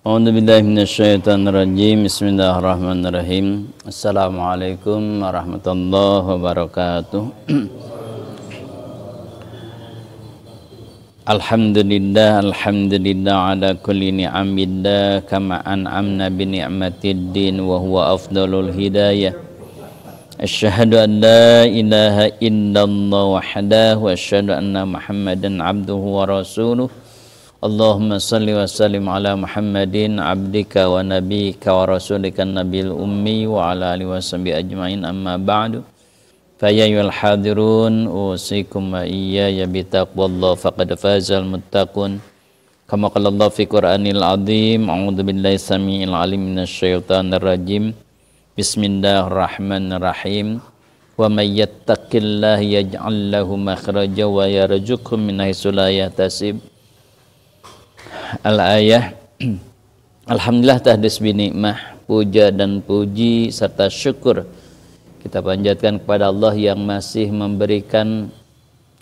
A'udzubillahi minasyaitonirrajim. Bismillahirrahmanirrahim. Assalamualaikum warahmatullahi wabarakatuh. Alhamdulillah ala kulli ni'amillah kama an'amna bi ni'matid din wa huwa afdalul hidayah. Asyhadu an la ilaha illallah wahdahu wa asyhadu anna Muhammadan abduhu wa rasuluh. Allahumma salli wa sallim ala Muhammadin abdika wa nabika wa rasulika nabil ummi wa ala alihi wa sahbihi ajma'in, amma ba'du. Fa ya ayyuhal hadirun usikum wa iyaya bi taqwallah faqad fazal muttaqun. Kama qala Allah fi Qur'anil azim. A'udzu billahi samii'il 'alim minasyaitonir rajim. Bismillahirrahmanirrahim. Wa may yattaqillaha yaj'al lahu makhraja wa yarzuqhu min haitsu la yahtasib. Al-ayah. Alhamdulillah tahdits bi nikmah, puja dan puji serta syukur kita panjatkan kepada Allah yang masih memberikan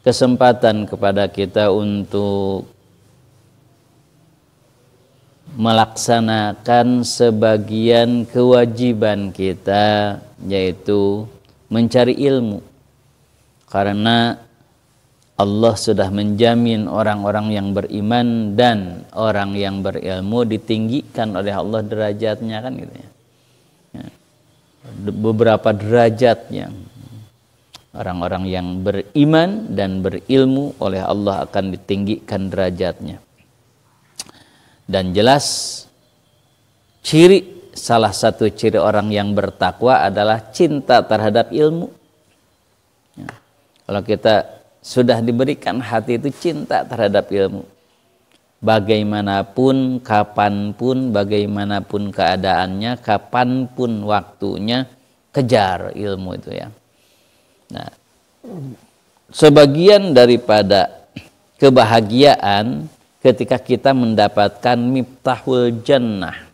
kesempatan kepada kita untuk melaksanakan sebagian kewajiban kita, yaitu mencari ilmu. Karena Allah sudah menjamin orang-orang yang beriman dan orang yang berilmu ditinggikan oleh Allah derajatnya, kan gitu ya. Beberapa derajat yang orang-orang yang beriman dan berilmu oleh Allah akan ditinggikan derajatnya. Dan jelas salah satu ciri orang yang bertakwa adalah cinta terhadap ilmu. Ya. Kalau kita sudah diberikan hati itu cinta terhadap ilmu, bagaimanapun, kapanpun, bagaimanapun keadaannya, kapanpun waktunya, kejar ilmu itu ya. Nah, sebagian daripada kebahagiaan ketika kita mendapatkan miftahul jannah,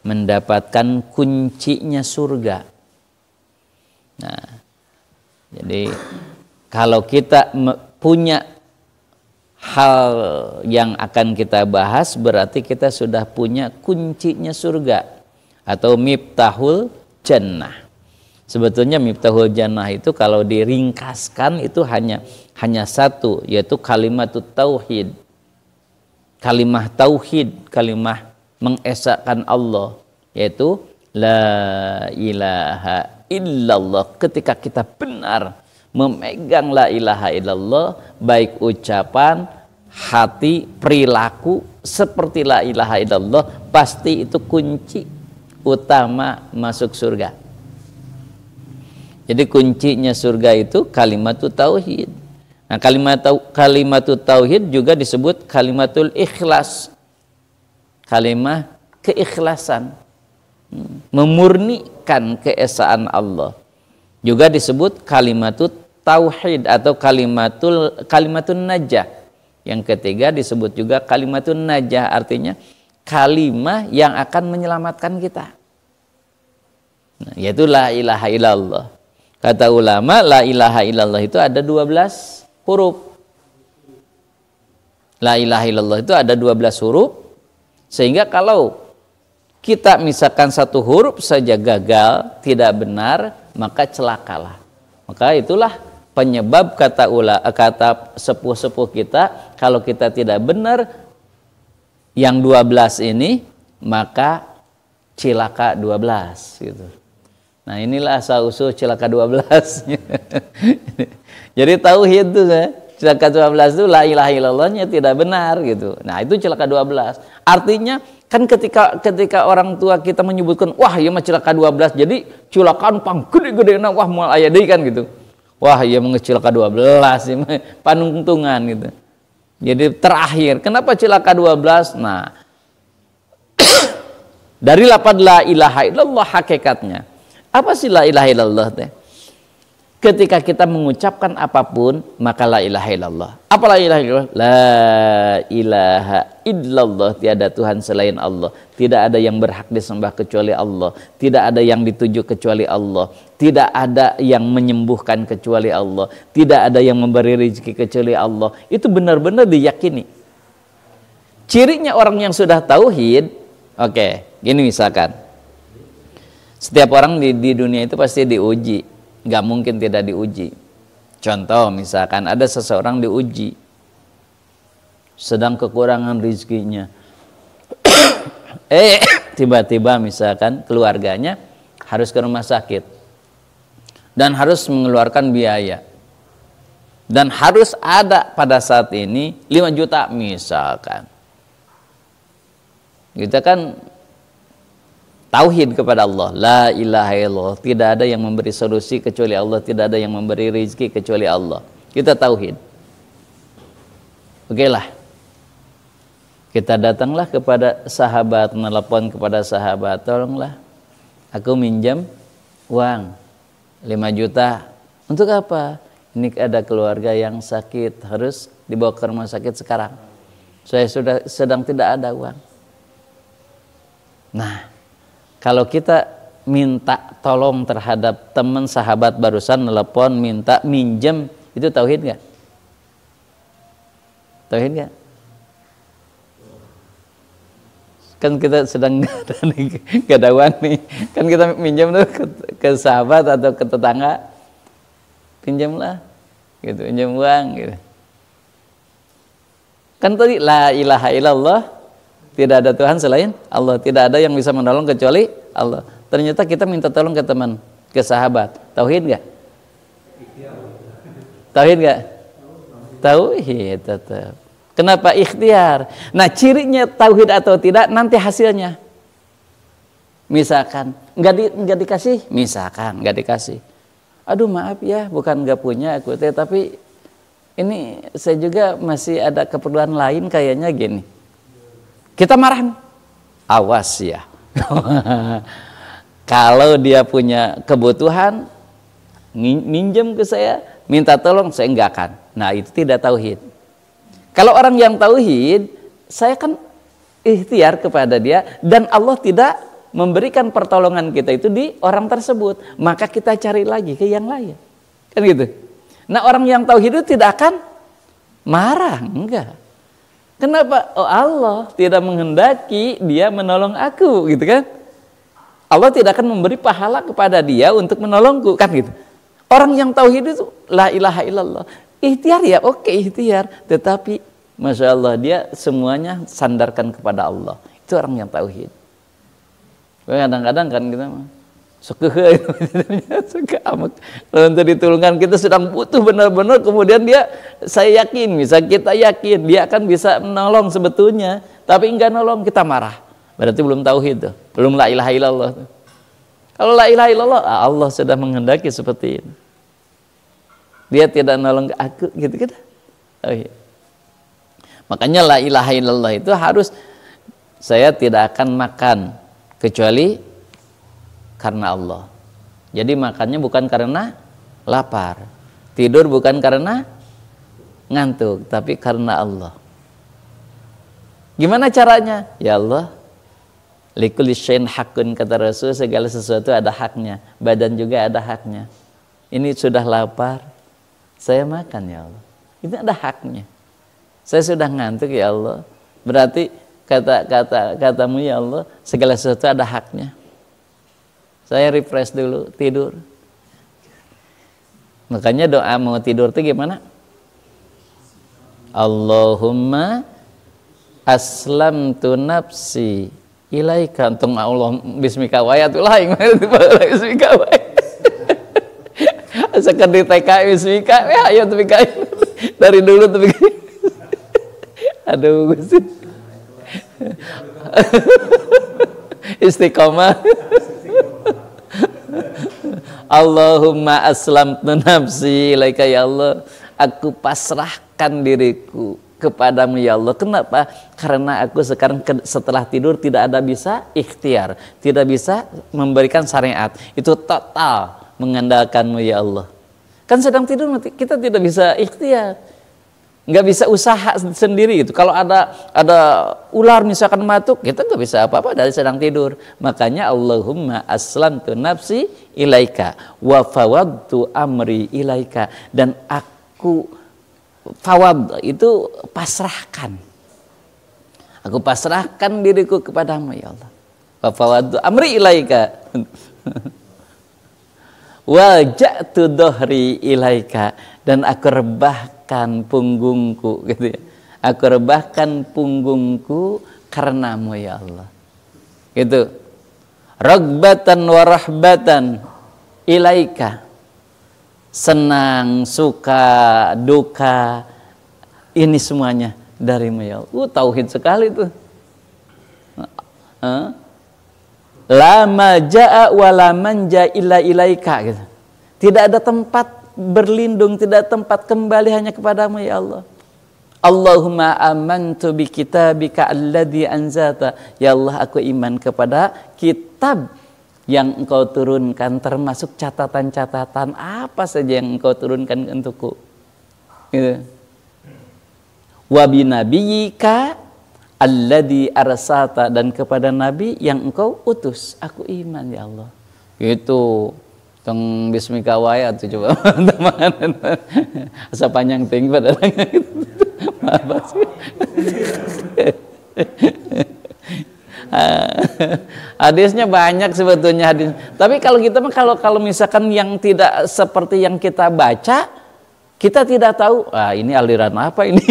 mendapatkan kuncinya surga. Nah, jadi kalau kita punya hal yang akan kita bahas, berarti kita sudah punya kuncinya surga atau miftahul jannah. Sebetulnya miftahul jannah itu kalau diringkaskan itu hanya satu, yaitu kalimat tauhid. Kalimah tauhid, kalimah mengesahkan Allah, yaitu la ilaha illallah. Ketika kita benar memegang la ilaha illallah, baik ucapan, hati, perilaku seperti la ilaha illallah, pasti itu kunci utama masuk surga. Jadi kuncinya surga itu kalimatut tauhid. Nah, kalimatut tauhid juga disebut kalimatul ikhlas, kalimah keikhlasan, memurnikan keesaan Allah. Juga disebut kalimatut tauhid atau kalimatun najah. Yang ketiga disebut juga kalimatun najah, artinya kalimah yang akan menyelamatkan kita. Nah, yaitu la ilaha illallah. Kata ulama, la ilaha illallah itu ada 12 huruf. La ilaha illallah itu ada 12 huruf, sehingga kalau kita misalkan satu huruf saja gagal, tidak benar, maka celakalah. Maka itulah penyebab kata sepuh-sepuh kita, kalau kita tidak benar yang 12 ini, maka cilaka 12 gitu. Nah, inilah asal usul cilaka 12. Jadi tauhid itu cilaka 12 itu la ilaha illallahnya tidak benar gitu. Nah, itu cilaka 12. Artinya kan ketika orang tua kita menyebutkan, wah ya mah cilaka 12, jadi cilakaan pang gede-gedena, wah moal aya deui kan gitu. Wah ya mengecilaka 12, ya panuntungan gitu. Jadi terakhir, kenapa cilaka 12? Nah, dari lafaz la ilaha illallah hakikatnya. Apa sih la ilaha illallah teh? Ketika kita mengucapkan apapun, maka la ilaha illallah. Apa la ilaha illallah? La ilaha illallah, tiada Tuhan selain Allah. Tidak ada yang berhak disembah kecuali Allah. Tidak ada yang dituju kecuali Allah. Tidak ada yang menyembuhkan kecuali Allah. Tidak ada yang memberi rezeki kecuali Allah. Itu benar-benar diyakini. Cirinya orang yang sudah tauhid, Oke, gini misalkan. Setiap orang di dunia itu pasti diuji, nggak mungkin tidak diuji. Contoh misalkan ada seseorang diuji, sedang kekurangan rezekinya, tiba-tiba misalkan keluarganya harus ke rumah sakit dan harus mengeluarkan biaya, dan harus ada pada saat ini 5 juta misalkan. Kita kan tauhid kepada Allah, la ilaha illallah, tidak ada yang memberi solusi kecuali Allah, tidak ada yang memberi rezeki kecuali Allah. Kita tauhid. Oke lah, kita datanglah kepada sahabat, menelepon kepada sahabat, tolonglah aku minjam uang 5 juta. Untuk apa? Ini ada keluarga yang sakit, harus dibawa ke rumah sakit sekarang. Saya sudah sedang tidak ada uang. Nah, kalau kita minta tolong terhadap teman sahabat barusan nelpon minta minjem, itu tauhid nggak? Tauhid nggak? Kan kita sedang nggak ada uang nih, kan kita minjem tuh ke sahabat atau ke tetangga, pinjamlah, gitu, pinjam uang, gitu. Kan tadi la ilaha illallah, tidak ada Tuhan selain Allah, tidak ada yang bisa menolong kecuali Allah. Ternyata kita minta tolong ke teman, ke sahabat, tauhid nggak? Tauhid nggak? Tauhid tetap. Kenapa ikhtiar? Nah, cirinya tauhid atau tidak nanti hasilnya. Misalkan nggak dikasih, misalkan nggak dikasih. Aduh maaf ya, bukan nggak punya aku teh, tapi ini saya juga masih ada keperluan lain kayaknya gini. Kita marah, awas ya. Kalau dia punya kebutuhan, minjem ke saya, minta tolong, saya enggak akan. Nah, itu tidak tauhid. Kalau orang yang tauhid, saya kan ikhtiar kepada dia, dan Allah tidak memberikan pertolongan kita itu di orang tersebut, maka kita cari lagi ke yang lain, kan gitu. Nah, orang yang tauhid itu tidak akan marah, enggak. Kenapa? Oh, Allah tidak menghendaki dia menolong aku, gitu kan? Allah tidak akan memberi pahala kepada dia untuk menolongku, kan gitu. Orang yang tauhid itu la ilaha illallah, ikhtiar ya, oke ikhtiar, tetapi masya Allah dia semuanya sandarkan kepada Allah. Itu orang yang tauhid. Kadang-kadang kan kita suka amat. Kalau untuk ditolongkan kita sedang butuh benar-benar, kemudian dia, saya yakin, misal kita yakin dia akan bisa menolong sebetulnya, tapi enggak nolong, kita marah. Berarti belum tauhid tuh, belum la ilaha illallah. Kalau la ilaha illallah, Allah sudah menghendaki seperti ini. Dia tidak nolong ke aku, gitu kan? Oh, iya. Makanya la ilaha illallah itu harus, saya tidak akan makan kecuali karena Allah. Jadi makannya bukan karena lapar, tidur bukan karena ngantuk, tapi karena Allah. Gimana caranya? Ya Allah, likulli syai'in haqqun, kata Rasul, segala sesuatu ada haknya, badan juga ada haknya. Ini sudah lapar, saya makan ya Allah, itu ada haknya. Saya sudah ngantuk ya Allah, berarti katamu ya Allah, segala sesuatu ada haknya. Saya refresh dulu, tidur. Makanya doa mau tidur itu gimana? Allahumma aslamtu nafsi ilaika. Untung Allah bismika wa ayatul lain bismika wa. Sekali TK bismika, ya ayo tepika. Dari dulu tepika. Aduh Gusti. Istiqomah. Allahumma aslamtu nafsi ilaika ya Allah, aku pasrahkan diriku kepadamu ya Allah. Kenapa? Karena aku sekarang setelah tidur tidak ada bisa ikhtiar, tidak bisa memberikan syariat, itu total mengandalkanmu ya Allah. Kan sedang tidur kita tidak bisa ikhtiar, nggak bisa usaha sendiri itu. Kalau ada ular misalkan matuk, kita nggak bisa apa-apa dari sedang tidur. Makanya Allahumma aslamtu nafsi ilaika wa fawadtu amri ilaika, dan aku fawad itu pasrahkan. Aku pasrahkan diriku kepadamu ya Allah. Wa fawwadtu amri ilaika. Waja'tu dhahri ilaika, dan aku rebahkan punggungku gitu ya. Aku rebahkan punggungku karenamu ya Allah. Gitu. Ragbatan wa rahbatan ilaika. Senang, suka, duka, ini semuanya darimu ya Allah. Tauhid sekali tuh. La maja'a wa la manja illa ilaika gitu. Tidak ada tempat berlindung, tidak ada tempat kembali hanya kepadamu ya Allah. Allahumma amantu bi kitabika alladzi anzalta. Ya Allah, aku iman kepada kitab yang engkau turunkan, termasuk catatan-catatan apa saja yang engkau turunkan untukku. Gitu. Wa bi nabiyyika alladzi arsalta, dan kepada nabi yang engkau utus, aku iman ya Allah. Gitu. Tong bismika wae atuh coba. Asa panjang teuing pada gitu. Apa sih? Hadisnya banyak sebetulnya hadis. Tapi kalau kita mah kalau misalkan yang tidak seperti yang kita baca, kita tidak tahu, ini aliran apa ini?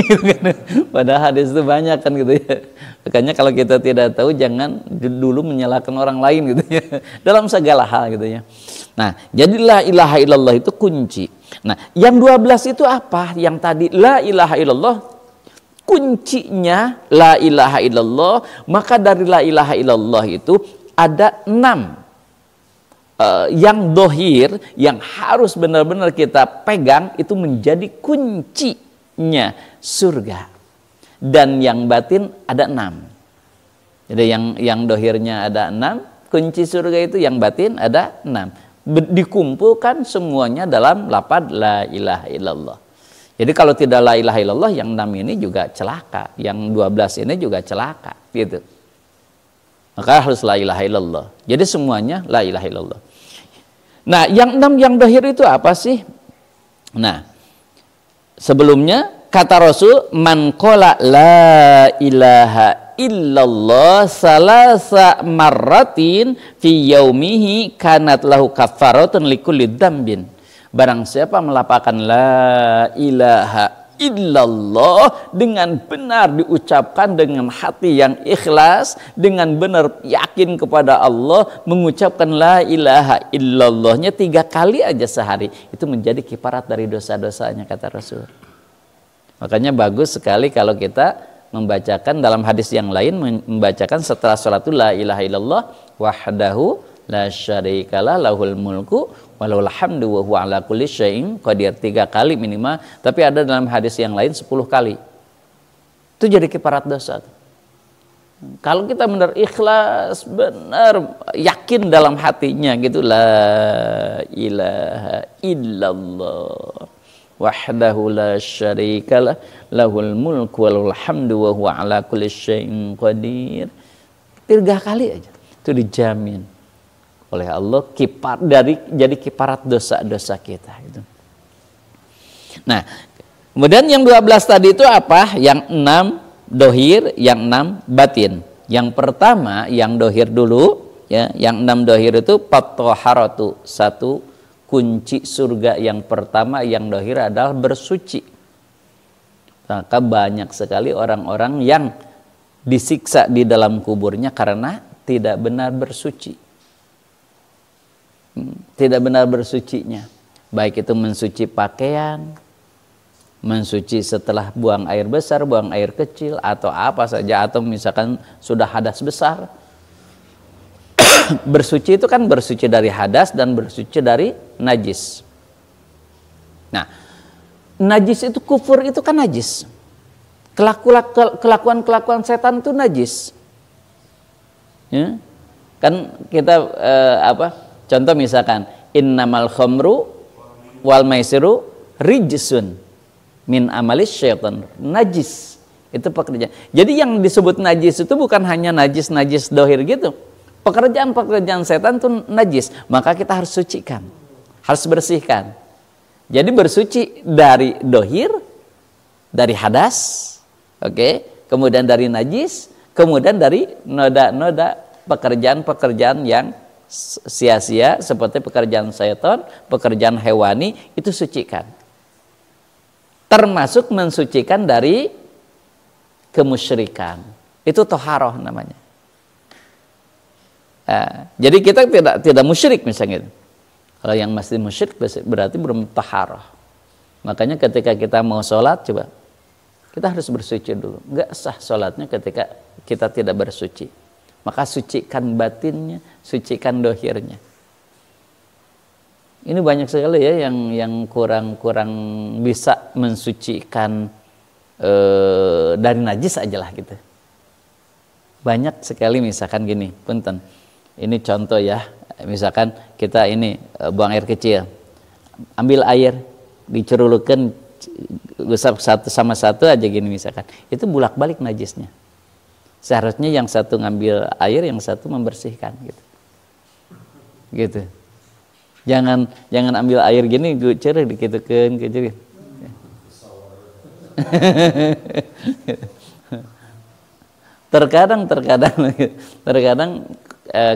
Padahal hadis itu banyak kan gitu ya. Makanya kalau kita tidak tahu, jangan dulu menyalahkan orang lain gitu ya. Dalam segala hal gitu ya. Nah, jadi la ilaha illallah itu kunci. Nah, yang 12 itu apa? Yang tadi la ilaha illallah, kuncinya la ilaha illallah. Maka dari la ilaha illallah itu ada 6 yang dohir, yang harus benar-benar kita pegang, itu menjadi kuncinya surga. Dan yang batin ada 6. Jadi yang dohirnya ada 6, kunci surga itu yang batin ada 6. Dikumpulkan semuanya dalam lafaz la ilaha illallah. Jadi kalau tidak la ilaha illallah, yang 6 ini juga celaka, yang 12 ini juga celaka gitu. Maka harus la ilaha illallah. Jadi semuanya la ilaha illallah. Nah, yang 6 yang dohir itu apa sih? Nah, sebelumnya kata Rasul, man qala la ilaha illallah salasa marratin fi yaumihi kanat lahu kaffaratun likulli dzambin. Barang siapa melafalkan la ilaha illallah dengan benar diucapkan dengan hati yang ikhlas, dengan benar yakin kepada Allah, mengucapkan la ilaha illallahnya 3 kali aja sehari, itu menjadi kifarat dari dosa-dosanya kata Rasul. Makanya bagus sekali kalau kita membacakan dalam hadis yang lain, membacakan setelah salat la ilaha illallah wahdahu la syarikalah lahul mulku walahul hamdu wa huwa ala kulli syai'in qadir, 3 kali minimal. Tapi ada dalam hadis yang lain 10 kali. Itu jadi kifarat dosa. Kalau kita benar ikhlas, benar yakin dalam hatinya gitu, la ilaha illallah wahdahu la syarikalah lahul mulku walahul hamdu wa huwa ala kulli syai'in qadir, 3 kali aja itu dijamin oleh Allah jadi kifarat dosa-dosa kita gitu. Nah, kemudian yang 12 tadi itu apa? Yang 6 dohir, yang 6 batin. Yang pertama yang dohir dulu ya, yang 6 dohir itu fathaharatu, 1 kunci surga yang pertama yang dohir adalah bersuci. Maka banyak sekali orang-orang yang disiksa di dalam kuburnya karena tidak benar bersuci. Tidak benar bersucinya, baik itu mensuci pakaian, mensuci setelah buang air besar, buang air kecil, atau apa saja, atau misalkan sudah hadas besar. Bersuci itu kan bersuci dari hadas dan bersuci dari najis. Nah, najis itu kufur, itu kan najis. Kelakuan setan itu najis. Ya? Kan kita contoh misalkan innamal khamru wal maisiru rijsun min amalis syaitan, najis itu pekerjaan. Jadi yang disebut najis itu bukan hanya najis dohir gitu. Pekerjaan setan itu najis, maka kita harus sucikan, harus bersihkan. Jadi bersuci dari dohir, dari hadas, kemudian dari najis, kemudian dari noda-noda pekerjaan-pekerjaan yang sia-sia seperti pekerjaan syaitan, pekerjaan hewani, itu sucikan. Termasuk mensucikan dari kemusyrikan. Itu toharoh namanya. Jadi kita tidak musyrik misalnya. Kalau yang masih musyrik berarti belum taharah. Makanya ketika kita mau sholat, coba kita harus bersuci dulu. Enggak sah sholatnya ketika kita tidak bersuci. Maka sucikan batinnya, sucikan dohirnya. Ini banyak sekali ya yang kurang bisa mensucikan dari najis aja lah gitu. Banyak sekali misalkan gini, punten. Ini contoh ya. Misalkan kita ini buang air kecil, ambil air, dicerulukan gusap satu sama satu aja gini misalkan, itu bolak-balik najisnya. Seharusnya yang satu ngambil air, yang satu membersihkan gitu. Gitu. Jangan ambil air gini gue cerah dikitukeun gitu. Terkadang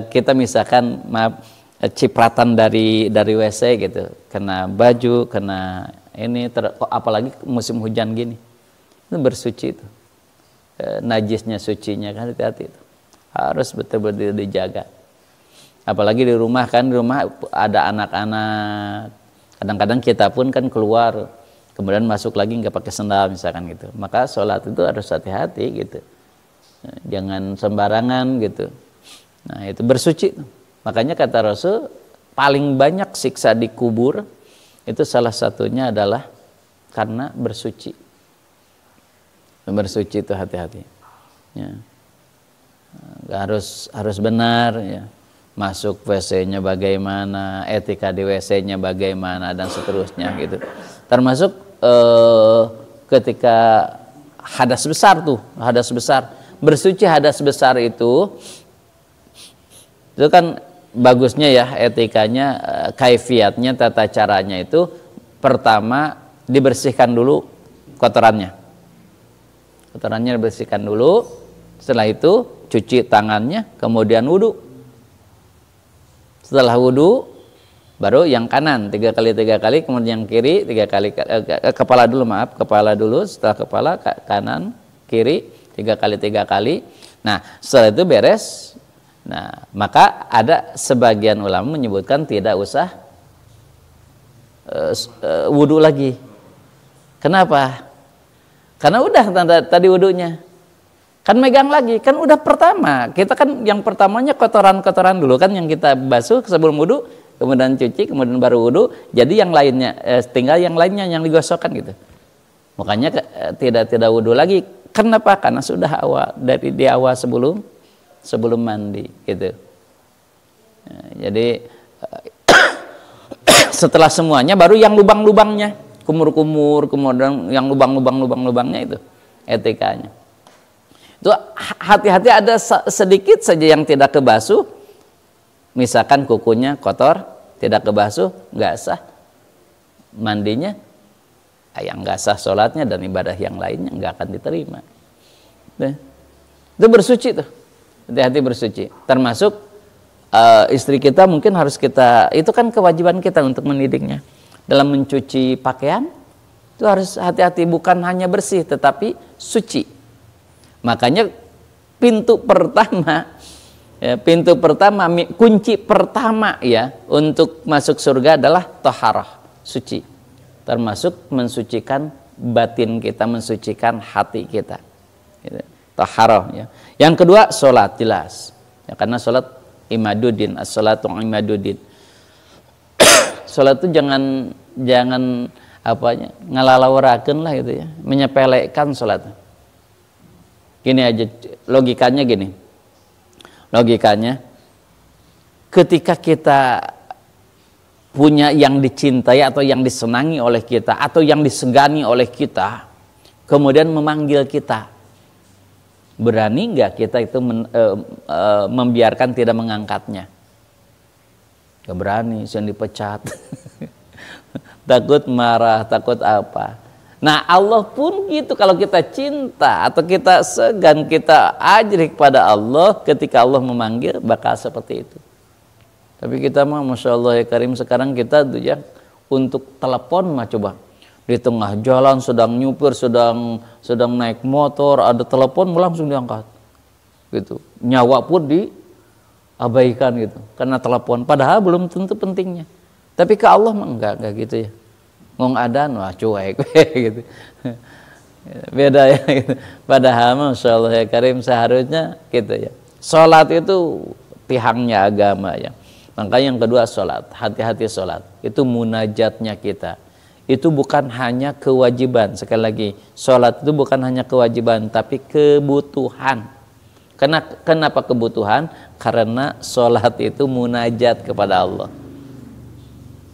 kita misalkan cipratan dari WC gitu, kena baju, kena ini, apalagi musim hujan gini, itu bersuci itu, najisnya sucinya kan, hati-hati itu, harus betul-betul dijaga. Apalagi di rumah kan, di rumah ada anak-anak, kadang-kadang kita pun kan keluar, kemudian masuk lagi nggak pakai sendal misalkan gitu, maka sholat itu harus hati-hati gitu, jangan sembarangan gitu. Nah itu bersuci. Makanya kata Rasul, paling banyak siksa di kubur itu salah satunya adalah karena bersuci. Bersuci itu hati-hati. Ya. Harus benar. Ya. Masuk WC-nya bagaimana, etika di WC-nya bagaimana, dan seterusnya gitu. Termasuk ketika hadas besar tuh, hadas besar. Bersuci hadas besar itu kan bagusnya ya etikanya, kaifiatnya, tata caranya itu pertama dibersihkan dulu kotorannya. Kotorannya dibersihkan dulu, setelah itu cuci tangannya, kemudian wudu. Setelah wudu baru yang kanan 3 kali, kemudian yang kiri 3 kali, kepala dulu, setelah kepala kanan, kiri 3 kali. Nah, setelah itu beres. Nah, maka ada sebagian ulama menyebutkan tidak usah wudu lagi. Kenapa? Karena udah tadi wudunya. Kan megang lagi, kan udah pertama. Kita kan yang pertamanya kotoran-kotoran dulu kan yang kita basuh sebelum wudu, kemudian cuci, kemudian baru wudu. Jadi yang lainnya tinggal yang lainnya yang digosokkan gitu. Makanya tidak wudu lagi. Kenapa? Karena sudah dari di awal sebelum mandi gitu. Jadi setelah semuanya baru yang lubang-lubangnya, kumur-kumur, kemudian yang lubang-lubangnya itu etikanya. Itu hati-hati, ada sedikit saja yang tidak kebasuh. Misalkan kukunya kotor, tidak kebasuh, nggak sah mandinya, yang nggak sah sholatnya, dan ibadah yang lainnya nggak akan diterima. Itu bersuci tuh. Hati-hati bersuci. Termasuk istri kita mungkin harus kita, itu kan kewajiban kita untuk mendidiknya. Dalam mencuci pakaian itu harus hati-hati, bukan hanya bersih tetapi suci. Makanya pintu pertama, kunci pertama ya untuk masuk surga adalah taharah, suci. Termasuk mensucikan batin kita, mensucikan hati kita. Gitu. Taharah ya. Yang kedua sholat, jelas ya, karena sholat imaduddin, as-sholatu imaduddin. Sholat itu jangan ngalalawarakeun lah gitu ya, menyepelekan sholat. Gini aja logikanya, ketika kita punya yang dicintai atau yang disenangi oleh kita atau yang disegani oleh kita, kemudian memanggil kita, berani nggak kita itu membiarkan tidak mengangkatnya? Gak berani, jangan dipecat. Takut marah, takut apa. Nah Allah pun gitu, kalau kita cinta atau kita segan, kita ajri kepada Allah, ketika Allah memanggil bakal seperti itu. Tapi kita mah Masya Allah ya Karim, sekarang kita tuh ya untuk telepon mah coba di tengah jalan sedang nyupir, sedang naik motor, ada telepon langsung diangkat gitu, nyawa pun diabaikan gitu karena telepon, padahal belum tentu pentingnya. Tapi ke Allah mah enggak gitu ya, ngong adan wah cuek gitu. Beda ya gitu. Padahal Masya Allah ya Karim, seharusnya gitu ya, sholat itu tihangnya agama ya. Makanya yang kedua sholat, hati-hati sholat, itu munajatnya kita. Itu bukan hanya kewajiban, sekali lagi, sholat itu bukan hanya kewajiban, tapi kebutuhan. Kenapa kebutuhan? Karena sholat itu munajat kepada Allah.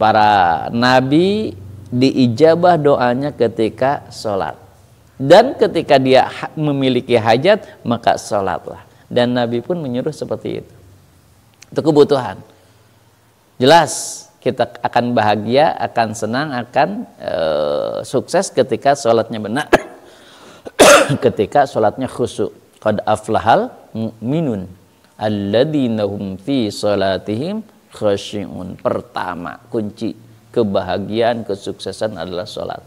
Para nabi diijabah doanya ketika sholat. Dan ketika dia memiliki hajat, maka sholatlah. Dan Nabi pun menyuruh seperti itu. Itu kebutuhan. Jelas kita akan bahagia, akan senang, akan sukses ketika sholatnya benar. Ketika sholatnya khusyuk. Qad aflahal mu'minun alladzina hum fi sholatihim khasyi'un. Pertama, kunci kebahagiaan, kesuksesan adalah sholat.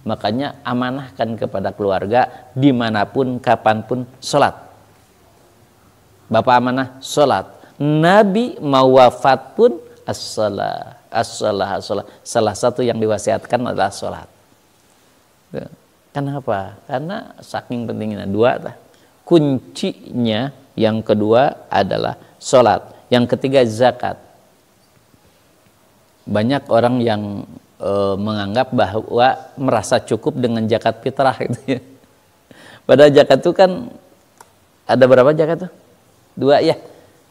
Makanya amanahkan kepada keluarga dimanapun, kapanpun sholat. Bapak amanah sholat. Nabi mau wafat pun as-salah. Salah satu yang diwasiatkan adalah sholat. Kenapa? Karena saking pentingnya. Dua, kuncinya yang kedua adalah sholat. Yang ketiga zakat. Banyak orang yang menganggap bahwa merasa cukup dengan zakat fitrah gitu ya. Padahal zakat itu kan ada berapa zakat tuh? Dua ya.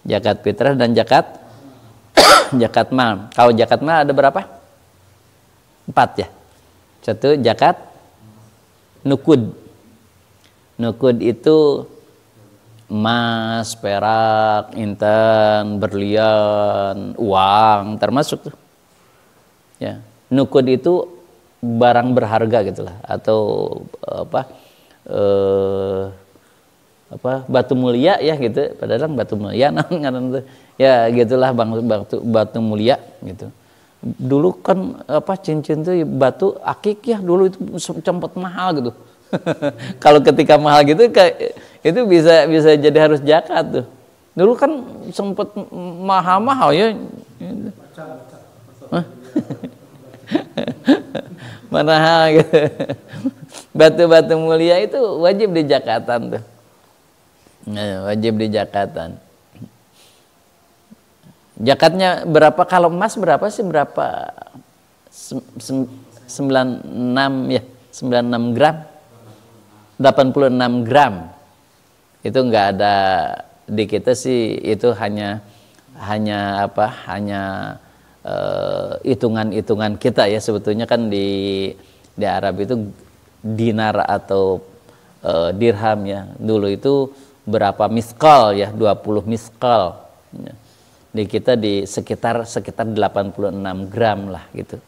Zakat fitrah dan zakat mal. Kalau zakat mal ada berapa? 4 ya. Satu zakat nukud. Nukud itu emas, perak, intan, berlian, uang termasuk tuh. Ya. Nukud itu barang berharga gitulah, atau batu mulia ya gitu. Padahal batu mulia ya gitulah, batu mulia gitu. Dulu kan cincin tuh batu akik ya, dulu itu sempat mahal gitu. Kalau ketika mahal gitu itu bisa jadi harus zakat tuh. Dulu kan sempat mahal ya. Mahal gitu. Batu-batu mulia itu wajib di zakatan tuh. Wajib di zakatan. Zakatnya berapa? Kalau emas berapa sih? Berapa? 96 ya, 96 gram. 86 gram. Itu enggak ada di kita sih, itu hanya hitungan-hitungan kita ya. Sebetulnya kan di Arab itu dinar atau dirham ya. Dulu itu berapa miskal ya, 20 miskal. Di kita di sekitar 86 gram lah gitu.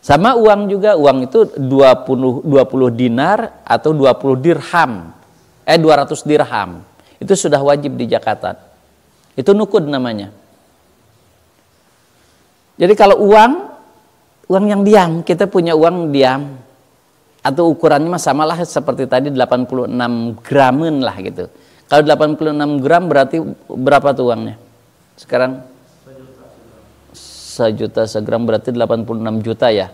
Sama uang juga, uang itu 20 dinar atau 20 dirham. 200 dirham. Itu sudah wajib di zakatan. Itu nukud namanya. Jadi kalau uang yang diam, kita punya uang diam, atau ukurannya mah samalah seperti tadi 86 gramen lah gitu. Kalau 86 gram berarti berapa tuh uangnya? Sekarang 1 juta segram berarti 86 juta ya.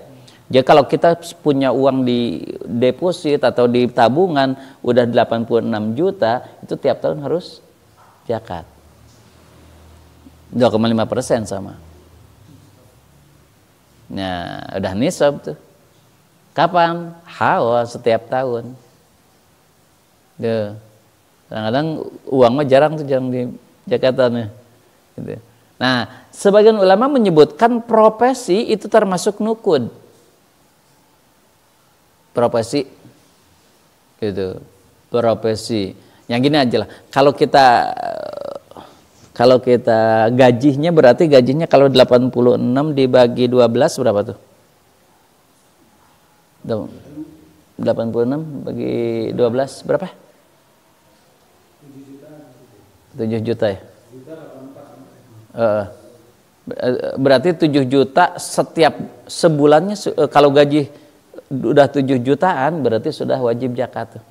Jadi kalau kita punya uang di deposit atau di tabungan udah 86 juta, itu tiap tahun harus zakat. 2,5% sama. Nah, udah nisab tuh. Kapan? Hawa setiap tahun. Kadang-kadang uang mah jarang di zakatan. Gitu. Nah, sebagian ulama menyebutkan profesi itu termasuk nukud. Profesi, gitu. Profesi. Yang gini aja lah. Kalau kita gajinya berarti gajinya kalau 86 dibagi 12 berapa tuh? 86 bagi 12 berapa? 7 juta ya? Berarti 7 juta setiap sebulannya, kalau gaji udah 7 jutaan berarti sudah wajib zakat tuh.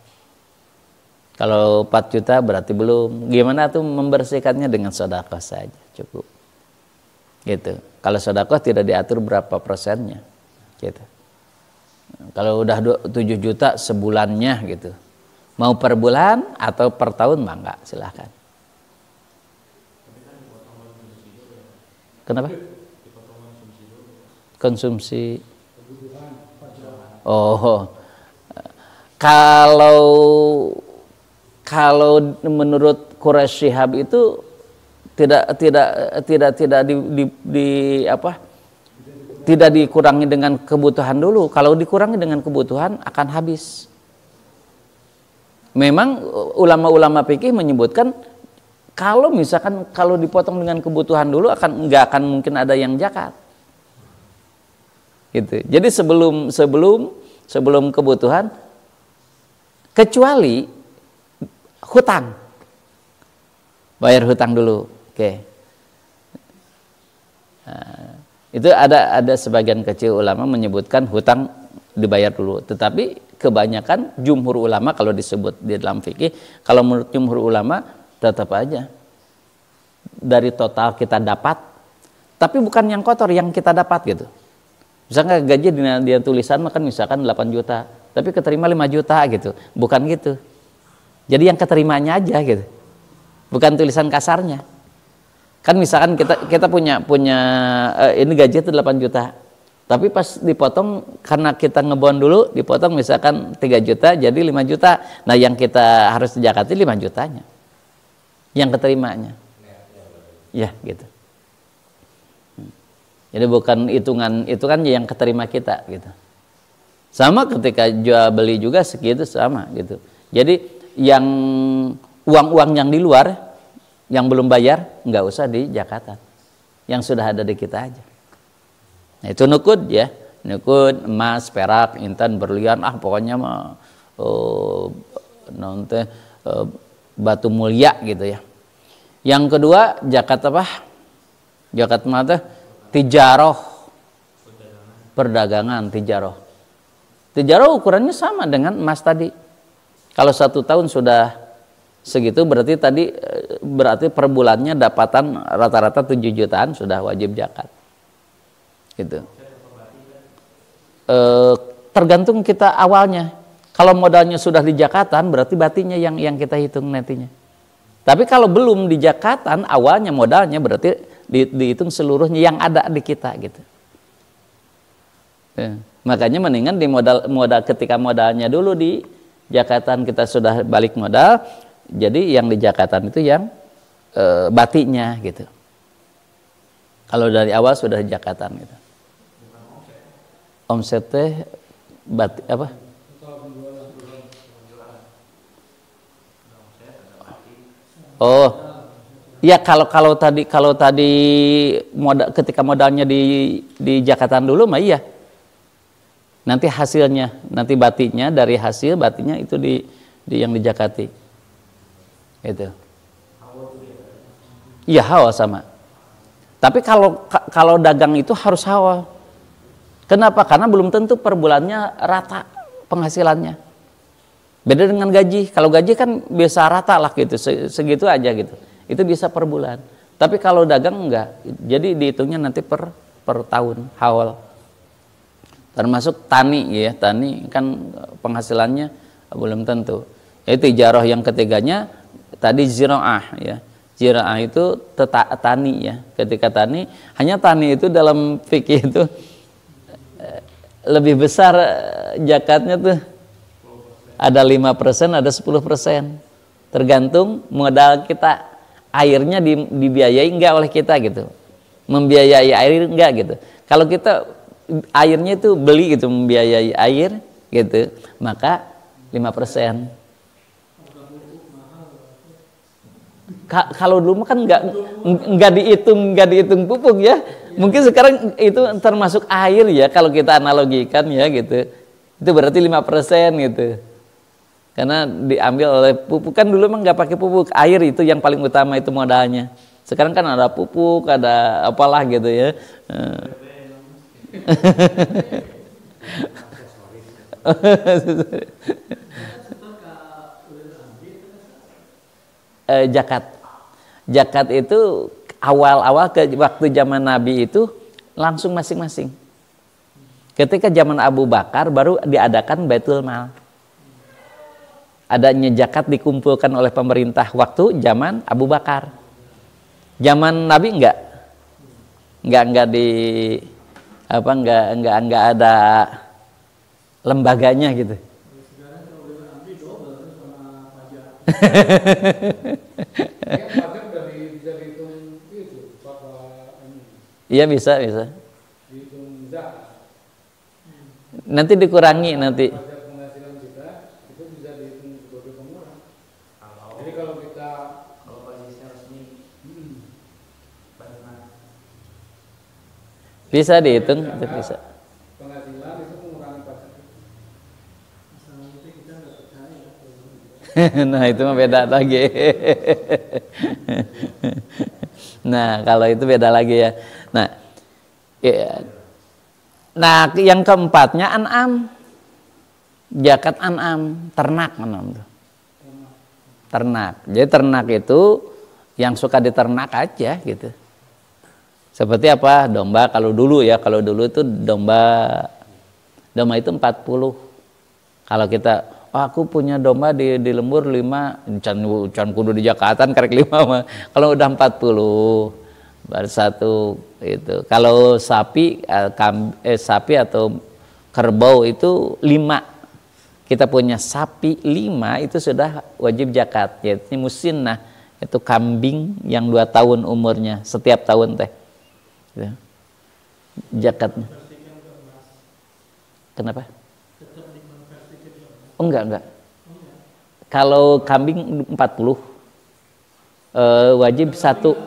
Kalau 4 juta berarti belum. Gimana tuh membersihkannya? Dengan sedekah saja cukup. Gitu. Kalau sedekah tidak diatur berapa persennya. Gitu. Kalau udah 7 juta sebulannya gitu. Mau per bulan atau per tahun mah enggak, silahkan. Kenapa? Konsumsi. Oh. Kalau menurut Quraisy Shihab itu tidak tidak dikurangi dengan kebutuhan dulu. Kalau dikurangi dengan kebutuhan akan habis. Memang ulama-ulama fikih menyebutkan kalau misalkan kalau dipotong dengan kebutuhan dulu nggak akan mungkin ada yang zakat. Gitu. Jadi sebelum kebutuhan, kecuali hutang, bayar hutang dulu. Oke. Nah, itu ada sebagian kecil ulama menyebutkan hutang dibayar dulu, tetapi kebanyakan jumhur ulama kalau disebut di dalam fikih, kalau menurut jumhur ulama tetap aja dari total kita dapat, tapi bukan yang kotor yang kita dapat gitu. Misalnya gaji dia tulisan makan misalkan 8 juta, tapi keterima 5 juta gitu, bukan gitu. Jadi yang keterimanya aja gitu, bukan tulisan kasarnya. Kan misalkan kita punya ini gaji itu 8 juta. Tapi pas dipotong karena kita ngebon dulu dipotong misalkan 3 juta jadi 5 juta. Nah, yang kita harus zakati 5 jutanya. Yang keterimanya. Ya, gitu. Jadi bukan hitungan, itu kan yang keterima kita gitu. Sama ketika jual beli juga segitu sama gitu. Jadi yang uang-uang yang di luar yang belum bayar nggak usah di zakatan, yang sudah ada di kita aja. Nah, itu nukud ya, nukud emas, perak, intan, berlian, pokoknya mah batu mulia gitu ya. Yang kedua zakat apa? Zakat mata tijaroh, perdagangan tijaroh. Tijaroh ukurannya sama dengan emas tadi. Kalau 1 tahun sudah segitu berarti per bulannya dapatan rata-rata 7 jutaan sudah wajib zakat. Gitu. Tergantung kita awalnya. Kalau modalnya sudah di zakatan berarti batinya yang kita hitung nantinya. Tapi kalau belum di zakatan awalnya modalnya berarti dihitung seluruhnya yang ada di kita gitu. Makanya mendingan di modal ketika modalnya dulu di zakatan kita sudah balik modal. Jadi yang di zakatan itu yang batinya gitu. Kalau dari awal sudah di zakatan gitu. Omset teh bati apa? Oh, ya kalau tadi modal ketika modalnya di zakatan dulu mah iya. Nanti hasilnya, nanti batinya dari hasil batinya itu di yang dijakati. Itu. Iya, hawa sama. Tapi kalau dagang itu harus hawa. Kenapa? Karena belum tentu per bulannya rata penghasilannya. Beda dengan gaji. Kalau gaji kan biasa rata lah gitu, segitu aja gitu. Itu bisa per bulan. Tapi kalau dagang enggak. Jadi dihitungnya nanti per tahun, haul. Termasuk tani ya, tani kan penghasilannya belum tentu. Itu tijarah yang ketiganya tadi ziraah ya. Ziraah itu tani ya. Ketika tani, hanya tani itu dalam fikih itu lebih besar zakatnya tuh ada 5%, ada 10%. Tergantung modal kita. Airnya dibiayai enggak oleh kita gitu. Membiayai air enggak gitu. Kalau kita airnya itu beli gitu, membiayai air gitu, maka 5%. Kalau dulu kan nggak dihitung pupuk ya. Mungkin sekarang itu termasuk air ya kalau kita analogikan ya gitu. Itu berarti 5% gitu. Karena diambil oleh pupuk, kan dulu emang nggak pakai pupuk, air itu yang paling utama itu modalnya. Sekarang kan ada pupuk, ada apalah gitu ya. Zakat itu awal-awal waktu zaman Nabi itu langsung masing-masing. Ketika zaman Abu Bakar baru diadakan Baitul Mal. Adanya zakat dikumpulkan oleh pemerintah waktu zaman Abu Bakar. Zaman Nabi enggak di apa enggak ada lembaganya gitu. Iya bisa. Nanti dikurangi nanti. Bisa dihitung, itu bisa. Penghasilan itu mengurangi pajak. Nah itu mah beda lagi. Nah kalau itu beda lagi ya. Nah yang keempatnya an'am, zakat an'am, ternak tuh. Ternak. Jadi ternak itu yang suka diternak aja gitu. Seperti apa? Domba kalau dulu itu domba itu 40. Kalau kita aku punya domba di lembur 5, can kudu di Jakatan karek 5 mah. Kalau udah 40 baru satu itu. Kalau sapi sapi atau kerbau itu 5. Kita punya sapi 5 itu sudah wajib zakat, yaitu musinnah, itu kambing yang 2 tahun umurnya setiap tahun teh. Zakatnya. Kenapa? Oh enggak. Kalau kambing 40 wajib 1.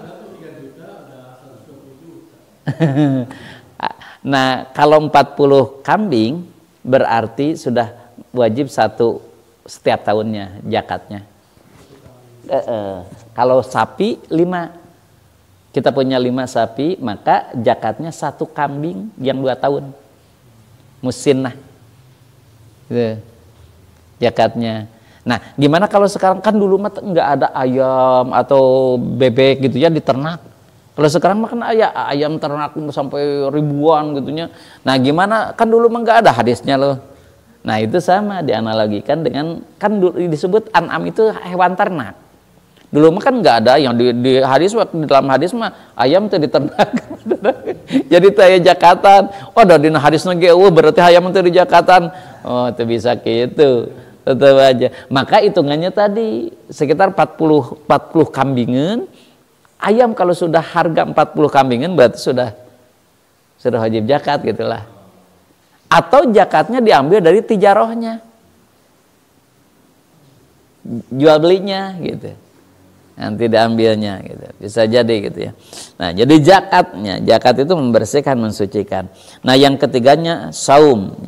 Nah, kalau 40 kambing berarti sudah wajib 1 setiap tahunnya zakatnya. Kalau sapi 5. Kita punya 5 sapi, maka zakatnya 1 kambing yang 2 tahun. Musinnah. Gitu. Zakatnya. Nah, gimana kalau sekarang, kan dulu mah enggak ada ayam atau bebek gitu ya diternak. Kalau sekarang mah kan ayam ternak sampai ribuan gitunya. Nah, gimana? Kan dulu mah enggak ada hadisnya loh. Nah, itu sama dianalogikan dengan, kan disebut an'am itu hewan ternak. Dulu mah kan nggak ada yang di hadis, waktu di dalam hadis mah ayam tuh diternak. Jadi taya zakatan. Oh, dari hadis nage berarti ayam itu di zakatan. Oh, itu bisa gitu. Tetap aja. Maka hitungannya tadi sekitar 40 kambingan. Ayam kalau sudah harga 40 kambingan berarti sudah wajib zakat gitulah. Atau zakatnya diambil dari tijarohnya. Jual belinya gitu. Nanti diambilnya gitu. Bisa jadi gitu ya. Nah, jadi zakat itu membersihkan, mensucikan. Nah, yang ketiganya saum.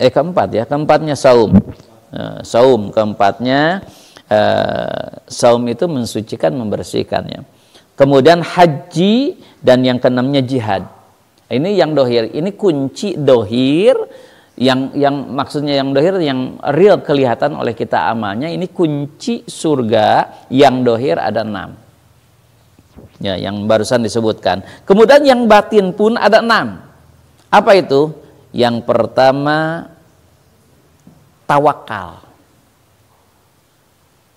Keempatnya saum. Saum keempatnya saum itu mensucikan, membersihkannya. Kemudian haji, dan yang keenamnya jihad. Ini yang dohir. Ini kunci dohir. Yang maksudnya yang dohir, yang real kelihatan oleh kita amalnya, ini kunci surga yang dohir ada 6 ya, yang barusan disebutkan. Kemudian yang batin pun ada 6. Apa itu? Yang pertama tawakal.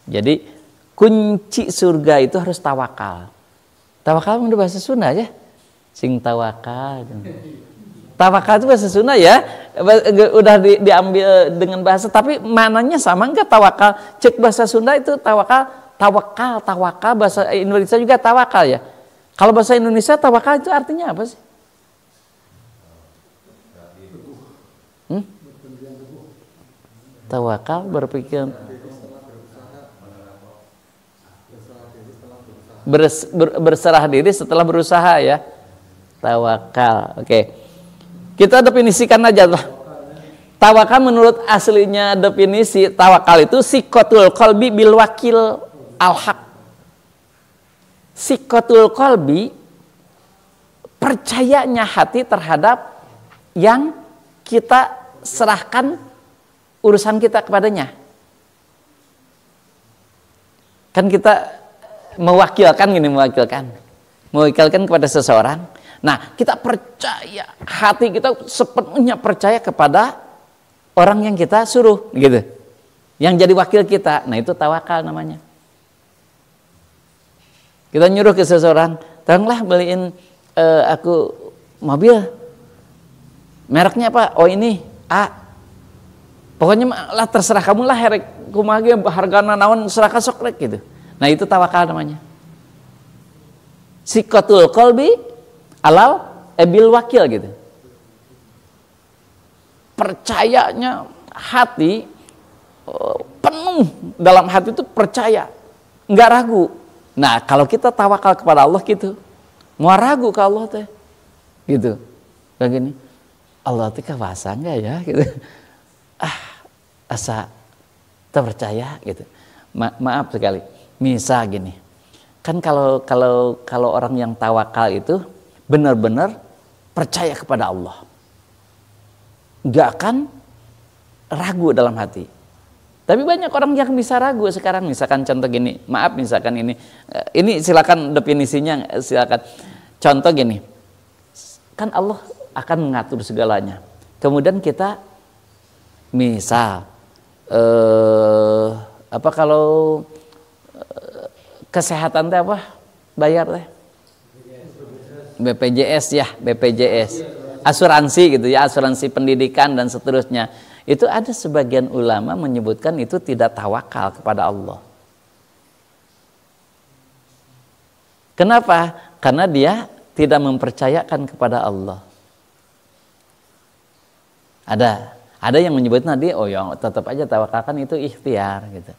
Jadi kunci surga itu harus tawakal. Tawakal itu bahasa Sunda ya, sing tawakal. Tawakal itu bahasa Sunda ya, udah diambil dengan bahasa, tapi maknanya sama enggak tawakal? Cek bahasa Sunda itu tawakal, bahasa Indonesia juga tawakal ya. Kalau bahasa Indonesia tawakal itu artinya apa sih? Tawakal berpikir berserah diri setelah berusaha ya. Tawakal, oke. Kita definisikan aja lah. Tawakal menurut aslinya definisi tawakal itu sikotul qalbi bil wakil al-haq. Sikotul qalbi, percayanya hati terhadap yang kita serahkan urusan kita kepadanya. Kan kita mewakilkan kepada seseorang. Nah, kita percaya, hati kita sepenuhnya percaya kepada orang yang kita suruh, gitu. Yang jadi wakil kita. Nah, itu tawakal namanya. Kita nyuruh ke seseorang, tolonglah beliin aku mobil. Mereknya apa? Oh ini A. Pokoknya lah terserah kamu lah, herek kumaha ge hargana naon serahkan sok rek gitu. Nah, itu tawakal namanya. Sikotul qalbi alal bil wakil gitu. Percayanya hati penuh, dalam hati itu percaya, nggak ragu. Nah, kalau kita tawakal kepada Allah gitu, mau ragu ke Allah teh, gitu. Kayak gini, Allah teh kuasa nggak ya, gitu. Asa terpercaya gitu. Maaf sekali. Misal gini, kan kalau orang yang tawakal itu benar-benar percaya kepada Allah. Nggak akan ragu dalam hati. Tapi banyak orang yang bisa ragu sekarang. Misalkan contoh gini, maaf misalkan ini silakan definisinya, silakan. Contoh gini, kan Allah akan mengatur segalanya. Kemudian kita misal kalau kesehatan teh apa bayar teh? BPJS ya, BPJS. Asuransi gitu ya, asuransi pendidikan dan seterusnya. Itu ada sebagian ulama menyebutkan itu tidak tawakal kepada Allah. Kenapa? Karena dia tidak mempercayakan kepada Allah. Ada yang menyebutnya dia, oh ya tetap aja tawakalkan itu ikhtiar gitu.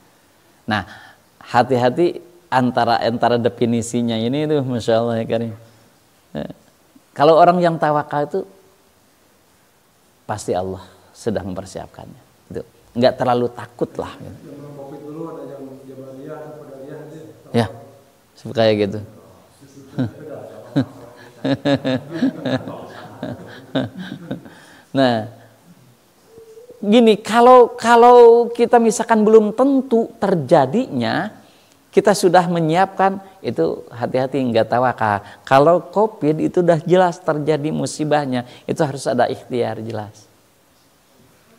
Nah, hati-hati antara definisinya ini tuh, masya Allah ya Karim. Kalau orang yang tawakal itu pasti Allah sedang mempersiapkannya. Gitu. Nggak terlalu takut lah. Gitu. Ya, kayak gitu. Nah, gini, kalau kita misalkan belum tentu terjadinya, kita sudah menyiapkan, itu hati-hati nggak tawakal. Kalau COVID itu udah jelas terjadi musibahnya, itu harus ada ikhtiar jelas.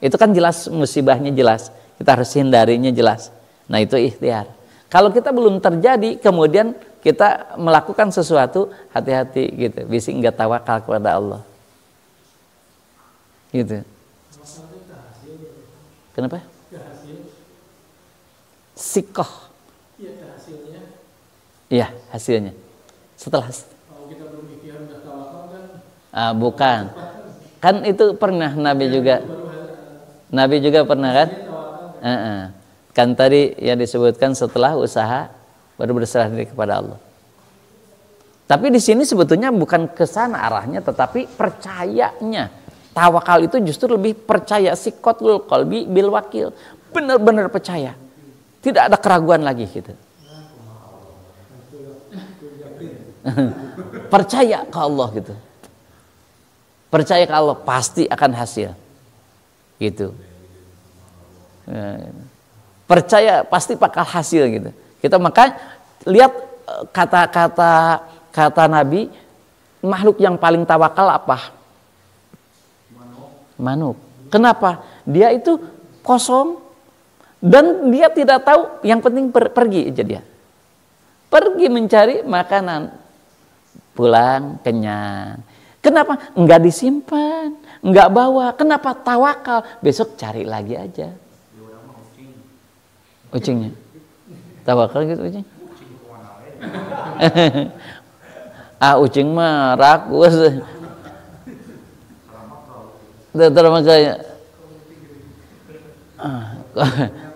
Itu kan jelas musibahnya jelas, kita harus hindarinya jelas. Nah, itu ikhtiar. Kalau kita belum terjadi, kemudian kita melakukan sesuatu, hati-hati gitu. Bisa nggak tawakal kepada Allah. Gitu. Kenapa? Sikoh. Iya, hasilnya. Setelah kita belum ikhtiar udah tawakal kan? Bukan. Kan itu pernah Nabi juga pernah kan? Kan tadi yang disebutkan setelah usaha baru berserah diri kepada Allah. Tapi di sini sebetulnya bukan ke sana arahnya, tetapi percayanya. Tawakal itu justru lebih percaya, sikotul qalbi bil wakil. Benar-benar percaya. Tidak ada keraguan lagi gitu. Percaya ke Allah gitu. Percaya ke Allah pasti akan hasil. Gitu. Percaya pasti bakal hasil gitu. Kita maka lihat kata Nabi, makhluk yang paling tawakal apa? Manuk. Kenapa? Dia itu kosong dan dia tidak tahu, yang penting pergi aja dia. Pergi mencari makanan. Pulang kenyang. Kenapa? Enggak disimpan, enggak bawa. Kenapa? Tawakal. Besok cari lagi aja. Ucingnya. Tawakal gitu ucing. Ucing mah rakus.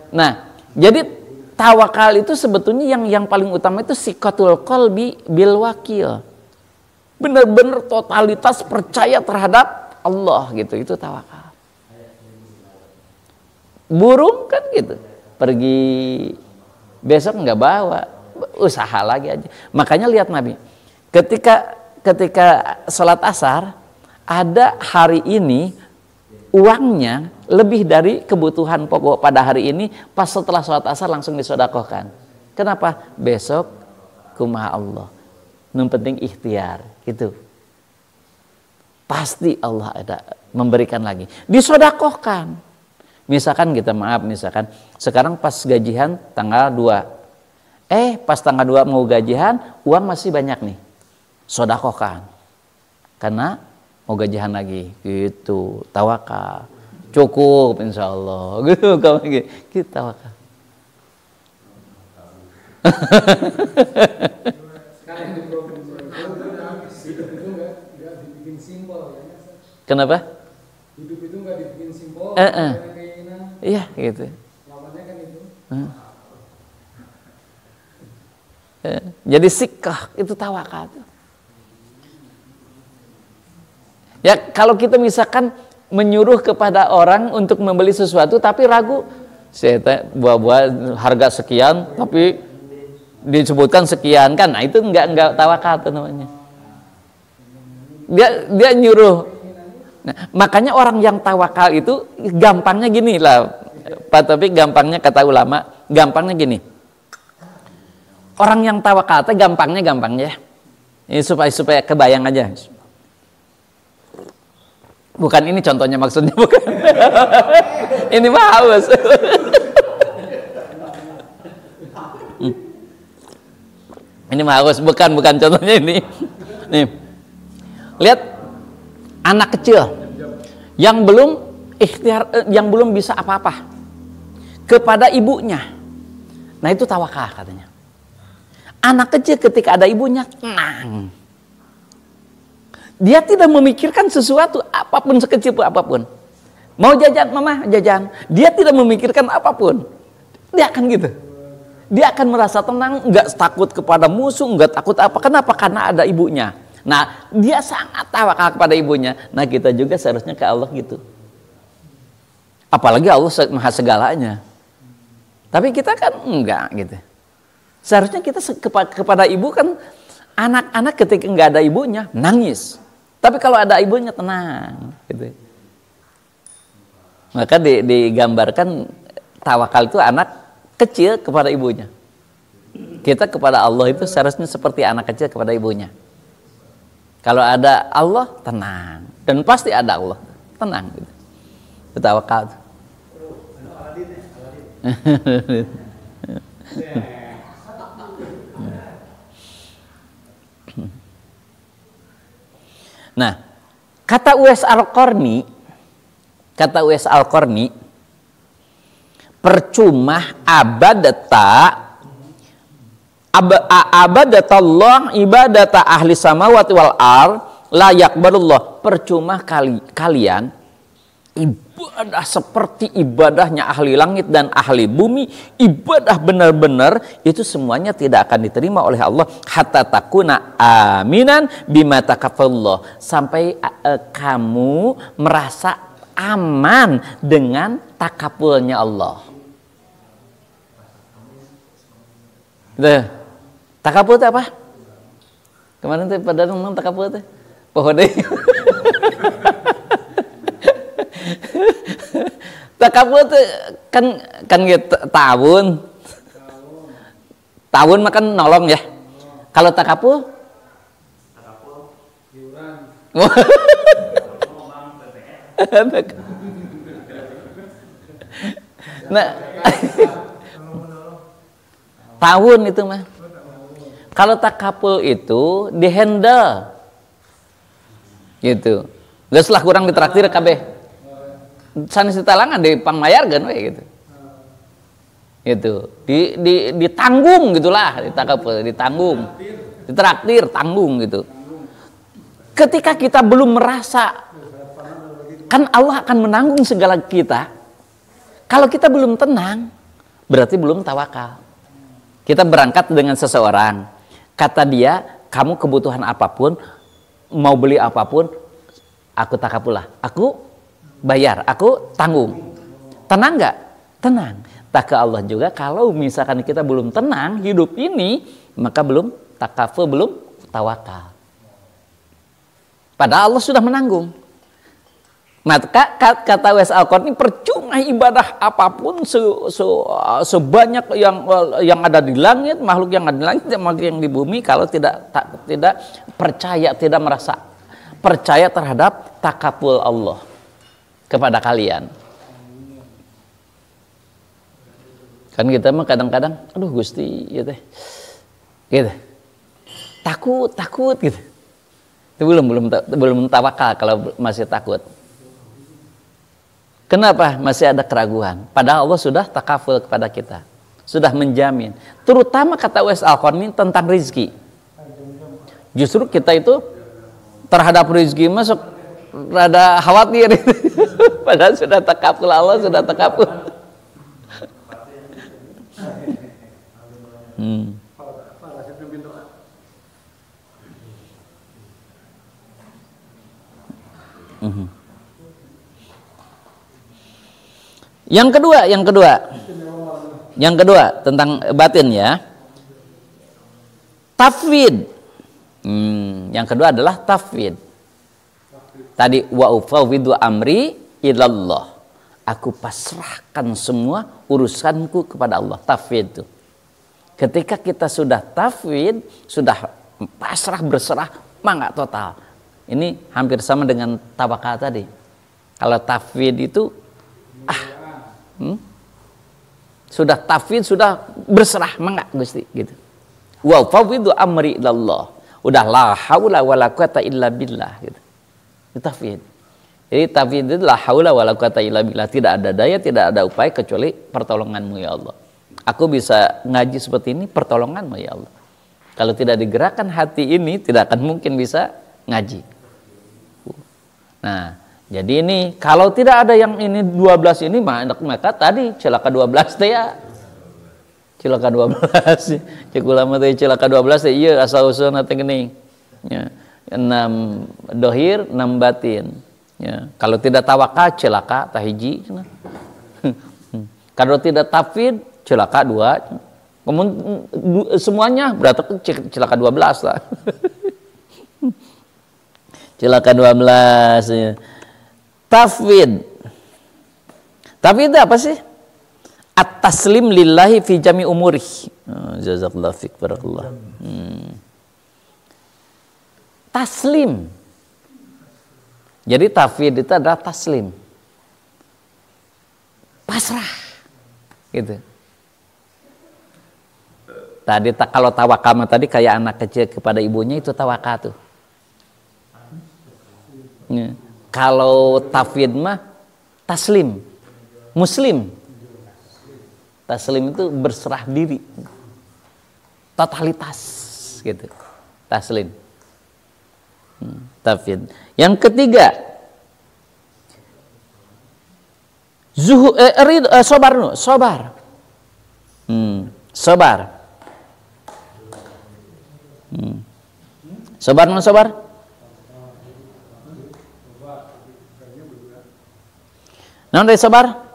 Nah, jadi tawakal itu sebetulnya yang paling utama itu sikotul qalbi bil wakil. Benar-benar totalitas percaya terhadap Allah gitu, itu tawakal. Burung kan gitu, pergi besok nggak bawa, usaha lagi aja. Makanya lihat Nabi, ketika sholat asar, ada hari ini uangnya lebih dari kebutuhan pokok pada hari ini, pas setelah sholat asar langsung disodakohkan. Kenapa? Besok kumaha Allah, yang penting ikhtiar gitu. Pasti Allah ada memberikan lagi, disodakohkan. Misalkan kita misalkan sekarang pas gajian tanggal 2, pas tanggal 2 mau gajian, uang masih banyak nih, sodakohkan, karena mau gajian lagi gitu. Tawakal, cukup insya Allah gitu. Kalau kita tawakal. Kenapa? Hidup itu nggak dibikin simpel. Iya gitu. Lawannya kan itu. Jadi sikah itu tawakal. Ya kalau kita misalkan menyuruh kepada orang untuk membeli sesuatu tapi ragu, saya buah-buah harga sekian tapi disebutkan sekian kan, nah itu enggak tawakal tuh namanya. Dia nyuruh. Nah, makanya orang yang tawakal itu gampangnya gini lah Pak Taufik, gampangnya kata ulama, gampangnya gini. Orang yang tawakal itu gampangnya ya. Ini supaya kebayang aja. Bukan ini contohnya, maksudnya bukan. Ini mah haus. Ini mah haus, bukan contohnya ini. Nih. Lihat anak kecil yang belum ikhtiar, yang belum bisa apa-apa kepada ibunya. Nah, itu tawakal katanya. Anak kecil ketika ada ibunya tenang. Dia tidak memikirkan sesuatu apapun, sekecil pun apapun. Mau jajan, mama jajan. Dia tidak memikirkan apapun. Dia akan gitu. Dia akan merasa tenang, nggak takut kepada musuh, nggak takut apa. Kenapa? Karena ada ibunya. Nah, dia sangat tawakal kepada ibunya. Nah, kita juga seharusnya ke Allah gitu. Apalagi Allah maha segalanya. Tapi kita kan enggak gitu. Seharusnya kita kepada ibu kan, anak-anak ketika enggak ada ibunya nangis. Tapi kalau ada ibunya tenang gitu. Maka digambarkan tawakal itu anak kecil kepada ibunya. Kita kepada Allah itu seharusnya seperti anak kecil kepada ibunya. Kalau ada Allah, tenang. Dan pasti ada Allah, tenang. Itu tawakal. Nah, kata Uwais Al-Qarni, percuma abadatallah ibadata ahli samawati wal ard la yaqbalullah. Percuma kalian ibadah seperti ibadahnya ahli langit dan ahli bumi, ibadah benar-benar itu semuanya tidak akan diterima oleh Allah hatta takuna aminan bima takafallah, sampai kamu merasa aman dengan takapulnya Allah. Takapul itu apa? Kemarin tuh pada ngomong takapul itu pohon deh. Takapul itu kan gitu, tahun makan nolong ya. Kalau takapul nah tahun itu mah. Kalau takapul itu dihandle gitu. Geus lah kurang ditraktir kabeh. Sanes ditalangan di pangmayarkeun we gitu. Gitu. Ditanggung gitulah, ditakapul, ditanggung. Ditraktir, tanggung gitu. Ketika kita belum merasa, kan Allah akan menanggung segala kita. Kalau kita belum tenang, berarti belum tawakal. Kita berangkat dengan seseorang, kata dia, kamu kebutuhan apapun, mau beli apapun, aku takapul lah, aku bayar, aku tanggung. Tenang nggak? tenang. Tak ke Allah juga kalau misalkan kita belum tenang hidup ini, maka belum takaful, belum tawakal. Padahal Allah sudah menanggung. Nah, kata W.S. Al-Qarni, percuma ibadah apapun sebanyak yang ada di langit, makhluk yang ada di langit, makhluk yang di bumi, kalau tidak percaya, tidak merasa percaya terhadap takaful Allah kepada kalian. Kan kita mah kadang-kadang, aduh Gusti, gitu, takut gitu. Itu belum tawakal kalau masih takut. Kenapa masih ada keraguan? Padahal Allah sudah takaful kepada kita, sudah menjamin. Terutama kata W.S. Al-Qarni tentang rizki. Justru kita itu terhadap rizki masuk rada khawatir. Padahal sudah takaful, Allah sudah takaful. Yang kedua tentang batin ya. Tafwid. Yang kedua adalah tafwid. Tadi wa ufawwidu amri ilallah. Aku pasrahkan semua urusanku kepada Allah. Tafwid itu. Ketika kita sudah tafwid, sudah pasrah berserah, mangga total. Ini hampir sama dengan tawakal tadi. Kalau tafwid itu sudah tafwid, sudah berserah, mangga Gusti gitu. Wa fawwidu amri ilallah. Udah la haula wala quwata illa billah gitu. Itu tafwid. Jadi tafwid itu la haula wala quwata illa billah, tidak ada daya, tidak ada upaya kecuali pertolonganmu ya Allah. Aku bisa ngaji seperti ini pertolonganmu ya Allah. Kalau tidak digerakkan hati ini, tidak akan mungkin bisa ngaji. Nah, jadi ini kalau tidak ada yang ini 12 ini, maka tadi celaka 12 teh ya. Celaka 12. Cek ulama teh celaka 12 teh ieu asal-usulna teh geuning. Ya. 6 dohir, 6 batin. Ya. Kalau tidak tawakal celaka tah hiji. Kalau tidak tafwid celaka 2. Kemudian semuanya berarti celaka 12 lah. Celaka 12 ya. Tafwid. Tafwid itu apa sih? At-taslim lillahi fi jami umurih. Jazakallahu fiik, barakallah. Taslim. Jadi tafwid itu adalah taslim. Pasrah. Gitu. Tadi kalau tawakal tadi kayak anak kecil kepada ibunya, itu tawakal tuh. Ya. Kalau tafwid mah taslim, muslim. Taslim itu berserah diri, totalitas gitu. Taslim. Tafwid. Yang ketiga, sobar. Sobar. Sobar. Nah, dari sabar.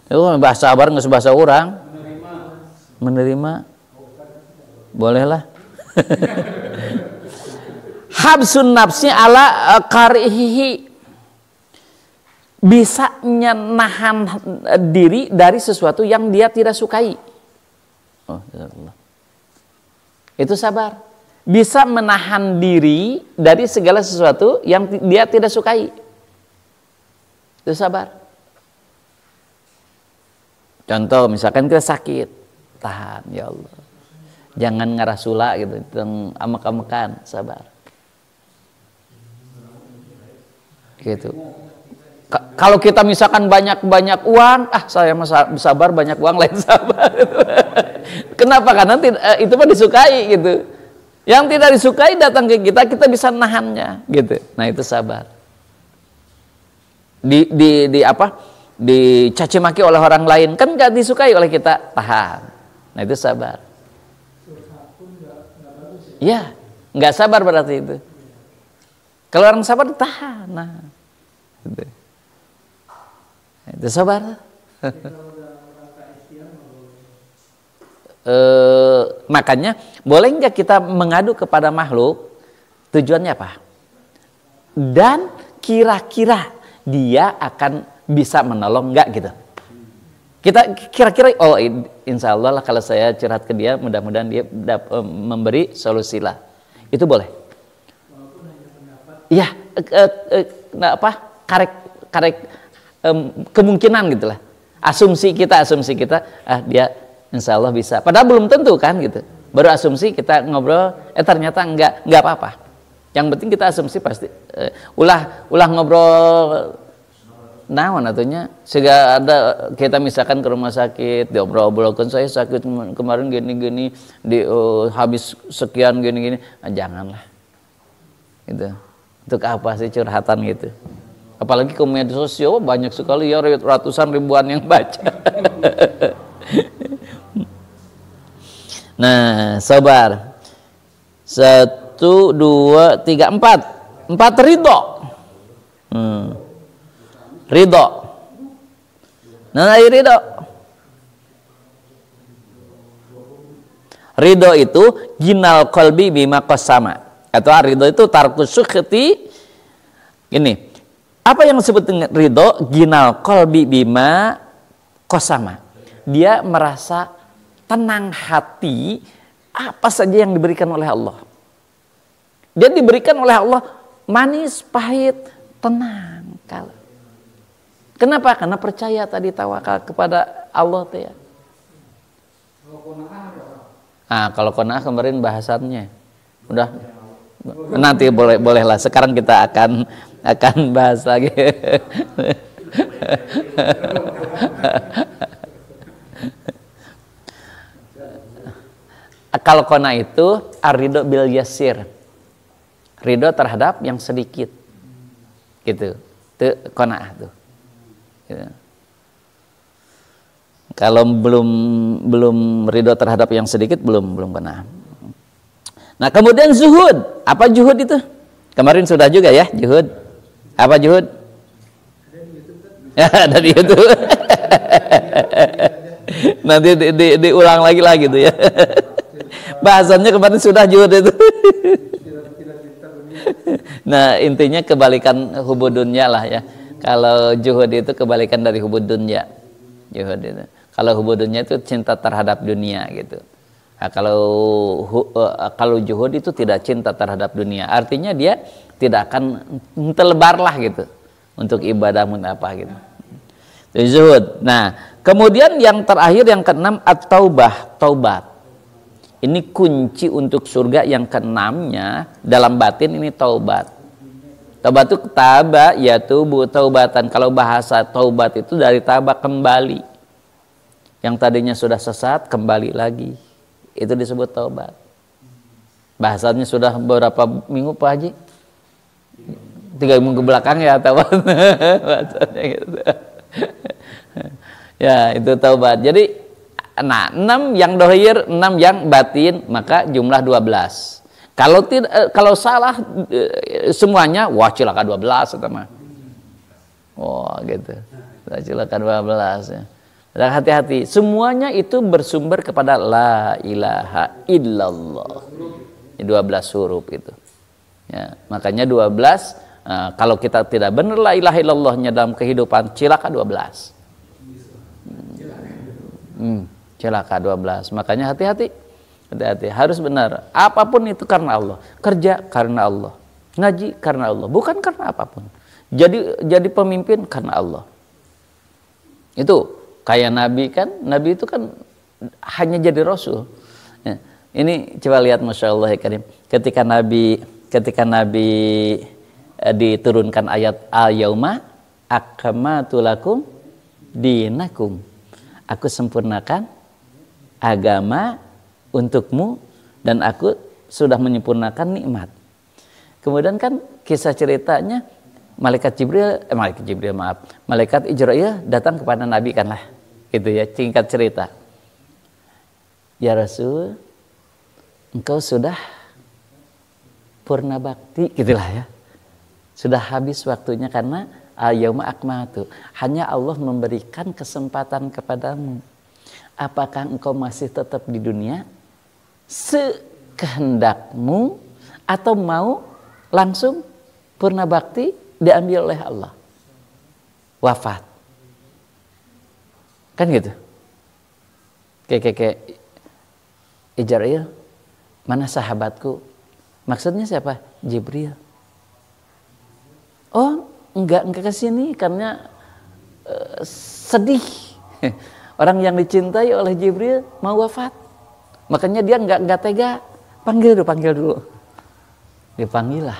Itu bahasa sabar nggak bahasa orang. Menerima. Bolehlah. Habsun nafsi ala karihihi. Bisa menahan diri dari sesuatu yang dia tidak sukai. Oh, itu sabar. Bisa menahan diri dari segala sesuatu yang dia tidak sukai. Itu sabar. Contoh misalkan kita sakit, tahan ya Allah. Jangan ngarasula gitu, amek-amekan, sabar. Gitu. Kalau kita misalkan banyak uang, saya sabar, banyak uang lain sabar. Kenapa? Karena itu mah disukai gitu. Yang tidak disukai datang ke kita bisa nahannya gitu. Nah, itu sabar. Dicaci maki oleh orang lain kan nggak disukai oleh kita, tahan. Nah, itu sabar. Ya, nggak sabar berarti itu. Kalau orang sabar tahan, nah, itu sabar. Makanya boleh nggak kita mengadu kepada makhluk? Tujuannya apa? Dan kira-kira dia akan bisa menolong nggak gitu? Kita kira-kira, oh insya Allah lah kalau saya curhat ke dia, mudah-mudahan dia memberi solusi lah. Itu boleh. Iya, karek kemungkinan gitulah. Asumsi kita, dia insya Allah bisa. Padahal belum tentu kan gitu. Baru asumsi kita ngobrol, ternyata enggak apa-apa. Yang penting kita asumsi pasti. Ulah ngobrol naon atunya. Sehingga ada kita misalkan ke rumah sakit, diobrol-obrolkan saya sakit kemarin gini-gini, habis sekian gini-gini. Nah, janganlah. Gitu. Untuk apa sih curhatan gitu? Apalagi ke media sosial banyak sekali ya, ratusan ribuan yang baca. Nah, sabar. 1, 2, 3, 4. 4 ridho. Ridho. Nah, ridho. Ridho itu ginal qalbi bima qasama. Atau ridho itu tarkus sukhti. Ini. Apa yang disebut dengan ridho? Ginal qalbi bima qasama. Dia merasa tenang hati apa saja yang diberikan oleh Allah. Dia diberikan oleh Allah manis, pahit, tenang. Kenapa? Karena percaya tadi, tawakal kepada Allah tuh ya. Kalau qanaah kemarin bahasannya udah, nanti bolehlah. Sekarang kita akan bahas lagi. Kalau qanaah itu ar-ridho bil yasir. Ridho terhadap yang sedikit. Gitu. Itu qanaah tuh. Gitu. Kalau belum ridho terhadap yang sedikit belum qanaah. Nah, kemudian zuhud. Apa zuhud itu? Kemarin sudah juga ya, zuhud. Apa zuhud? Ada di YouTube. Nanti diulang lagi lah gitu ya. Bahasannya kemarin sudah zuhud itu. Nah, intinya kebalikan hubud dunya lah ya. Kalau zuhud itu kebalikan dari hubud dunya. Zuhud itu. Kalau hubud dunya itu cinta terhadap dunia gitu. Nah, kalau zuhud itu tidak cinta terhadap dunia. Artinya dia tidak akan terlebar lah gitu untuk ibadah apa gitu. Itu zuhud. Nah, kemudian yang terakhir yang keenam at-taubah, taubat. Ini kunci untuk surga yang keenamnya dalam batin ini taubat. Taubat itu taba yatubu taubatan. Kalau bahasa taubat itu dari taba kembali. Yang tadinya sudah sesat kembali lagi. Itu disebut taubat. Bahasanya sudah beberapa minggu Pak Haji? 3 minggu belakang ya taubat. Bahasanya gitu. Ya, itu taubat. Jadi 6 yang dohir, 6 yang batin, maka jumlah 12. Kalau salah semuanya, wah cilaka 12 atau mah. Wah gitu. Cilaka 12 ya. Dan hati-hati, semuanya itu bersumber kepada la ilaha illallah. 12 huruf itu. Ya, makanya 12 kalau kita tidak benar la ilaha illallahnya dalam kehidupan, cilaka 12. Celaka 12. Makanya hati-hati, harus benar. Apapun itu karena Allah, kerja karena Allah, ngaji karena Allah, bukan karena apapun. Jadi pemimpin karena Allah. Itu kayak Nabi kan, Nabi itu kan hanya jadi Rasul. Ya, ini coba lihat, Masya Allah ya Karim. Ketika Nabi diturunkan ayat al-yauma akmaltu lakum dinakum. Aku sempurnakan agama untukmu dan aku sudah menyempurnakan nikmat. Kemudian kan kisah ceritanya malaikat Jibril datang kepada Nabi kan lah. Gitu ya, singkat cerita. Ya Rasul, engkau sudah purna bakti gitulah ya. Sudah habis waktunya karena al-yauma akmaltu. Hanya Allah memberikan kesempatan kepadamu. Apakah engkau masih tetap di dunia sekehendakmu atau mau langsung purna bakti diambil oleh Allah? Wafat. Kan gitu. Kayak Ijaril, mana sahabatku? Maksudnya siapa? Jibril. Oh, enggak ke sini karena sedih. Orang yang dicintai oleh Jibril mau wafat. Makanya dia enggak tega. Panggil dulu. Dipanggil lah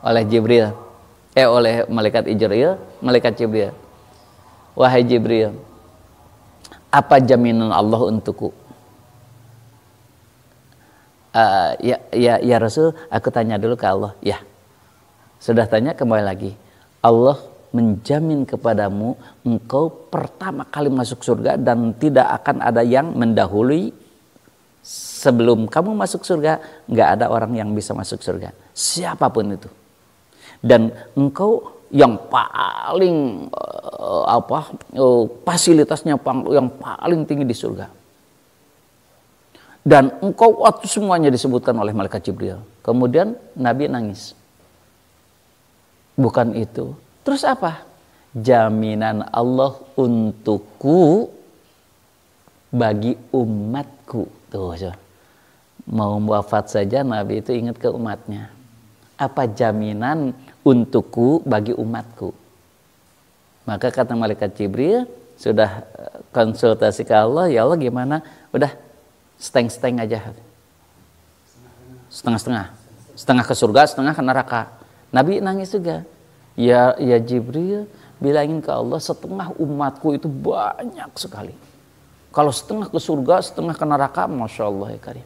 oleh Jibril. Oleh malaikat Jibril. Wahai Jibril, apa jaminan Allah untukku? Ya Rasul, aku tanya dulu ke Allah. Ya, sudah tanya, kembali lagi. Allah menjamin kepadamu engkau pertama kali masuk surga dan tidak akan ada yang mendahului. Sebelum kamu masuk surga, nggak ada orang yang bisa masuk surga, siapapun itu. Dan engkau yang paling fasilitasnya yang paling tinggi di surga. Dan engkau waktu semuanya disebutkan oleh malaikat Jibril. Kemudian Nabi nangis. Bukan itu. Terus apa? Jaminan Allah untukku bagi umatku. Tuh, mau wafat saja Nabi itu ingat ke umatnya. Apa jaminan untukku bagi umatku? Maka kata malaikat Jibril, sudah konsultasi ke Allah, ya Allah gimana? Udah seteng-seteng aja. Setengah-setengah. Setengah ke surga, setengah ke neraka. Nabi nangis juga. Ya Jibril, bilangin ke Allah, setengah umatku itu banyak sekali. Kalau setengah ke surga, setengah ke neraka, Masya Allah ya Karim.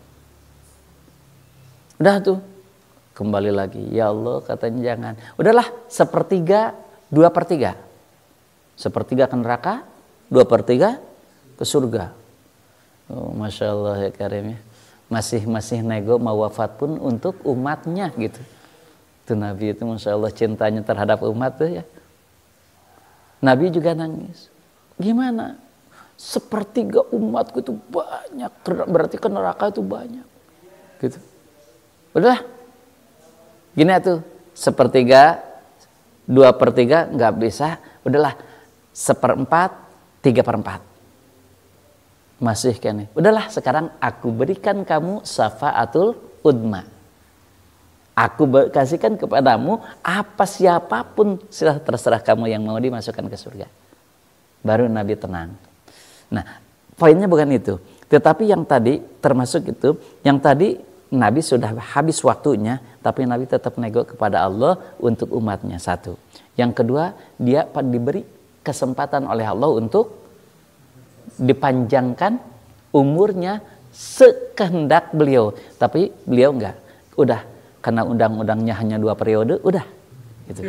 Udah tuh. Kembali lagi, ya Allah katanya jangan. Udahlah, 1/3, 2/3. 1/3 ke neraka, 2/3 ke surga. Oh, Masya Allah ya Karim ya. Masih nego mau wafat pun untuk umatnya gitu. Itu Nabi itu Masya Allah cintanya terhadap umat tuh ya. Nabi juga nangis. Gimana? 1/3 umatku itu banyak, berarti ke neraka itu banyak. Gitu. Udah. Gini tuh, 1/3, 2/3 nggak bisa, udahlah 1/4, 3/4. Masih kan nih. Udahlah sekarang aku berikan kamu syafaatul udma. Aku kasihkan kepadamu apa siapapun sudah terserah kamu yang mau dimasukkan ke surga. Baru Nabi tenang. Nah, poinnya bukan itu. Tetapi yang tadi termasuk itu, yang tadi Nabi sudah habis waktunya, tapi Nabi tetap nego kepada Allah untuk umatnya. Satu. Yang kedua, dia diberi kesempatan oleh Allah untuk dipanjangkan umurnya sekehendak beliau. Tapi beliau enggak. Udah, karena undang-undangnya hanya 2 periode, udah. Gitu.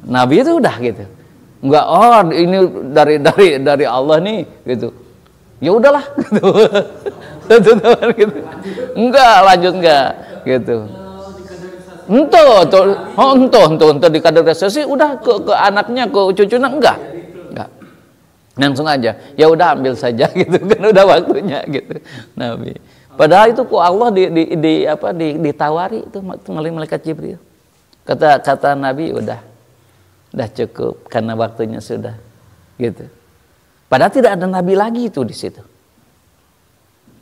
Nabi itu udah gitu. Enggak, oh ini dari Allah nih, gitu. Ya udahlah, gitu. Gitu. Enggak, lanjut enggak, gitu. Entah dikaderisasi udah ke anaknya, ke cucunya enggak. Langsung aja. Ya udah ambil saja gitu kan udah waktunya gitu. Nabi. Padahal itu kok Allah ditawari itu melalui malaikat Jibril. Kata Nabi udah cukup karena waktunya sudah gitu. Padahal tidak ada nabi lagi itu di situ.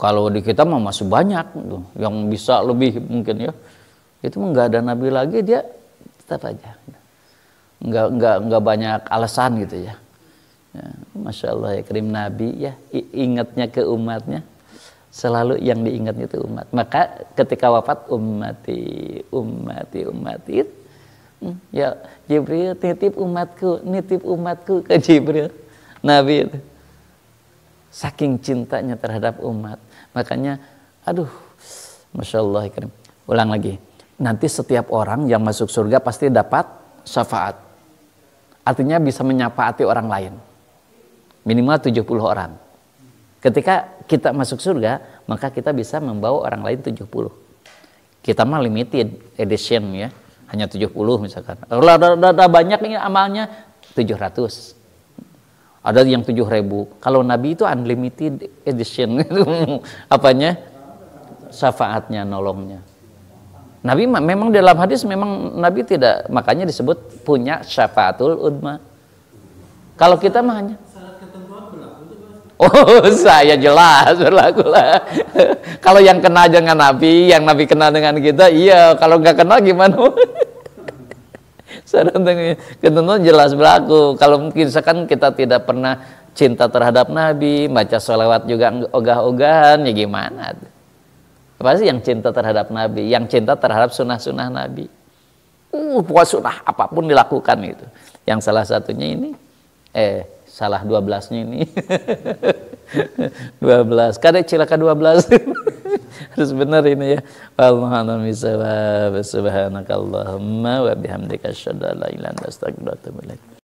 Kalau di kita mah masih banyak tuh, yang bisa lebih mungkin ya. Itu enggak ada nabi lagi, dia tetap aja. Enggak banyak alasan gitu ya. Ya, Masya Allah ya Karim, Nabi ya ingatnya ke umatnya. Selalu yang diingatnya itu umat. Maka ketika wafat ummati. Ya Jibril nitip umatku ke Jibril. Nabi itu saking cintanya terhadap umat, makanya aduh Masya Allah. Ulang lagi, nanti setiap orang yang masuk surga pasti dapat syafaat, artinya bisa menyafaati orang lain minimal 70 orang. Ketika kita masuk surga, maka kita bisa membawa orang lain 70. Kita mah limited edition ya, hanya 70 misalkan. Kalau ada banyak ini amalnya 700. Ada yang 7.000. Kalau Nabi itu unlimited edition. Apanya? Syafaatnya, nolongnya. Nabi memang dalam hadis memang Nabi tidak, makanya disebut punya syafaatul udma. Kalau kita mah hanya saya jelas berlaku lah. Kalau yang kenal dengan Nabi, yang Nabi kenal dengan kita, iya. Kalau nggak kenal gimana? Ketentuan jelas berlaku. Kalau mungkin misalkan kita tidak pernah cinta terhadap Nabi, baca sholawat juga ogah-ogahan, ya gimana? Apa sih yang cinta terhadap Nabi? Yang cinta terhadap sunnah-sunnah Nabi. Puas sunnah apapun dilakukan itu. Yang salah satunya ini, salah 12-nya ini. 12. Kadang cilaka 12. Harus benar ini ya. Wallahu a'lam bishawab. Subhanakallahumma wa bihamdika asyhadu an la ilaha illa anta astaghfiruka wa atubu ilaik.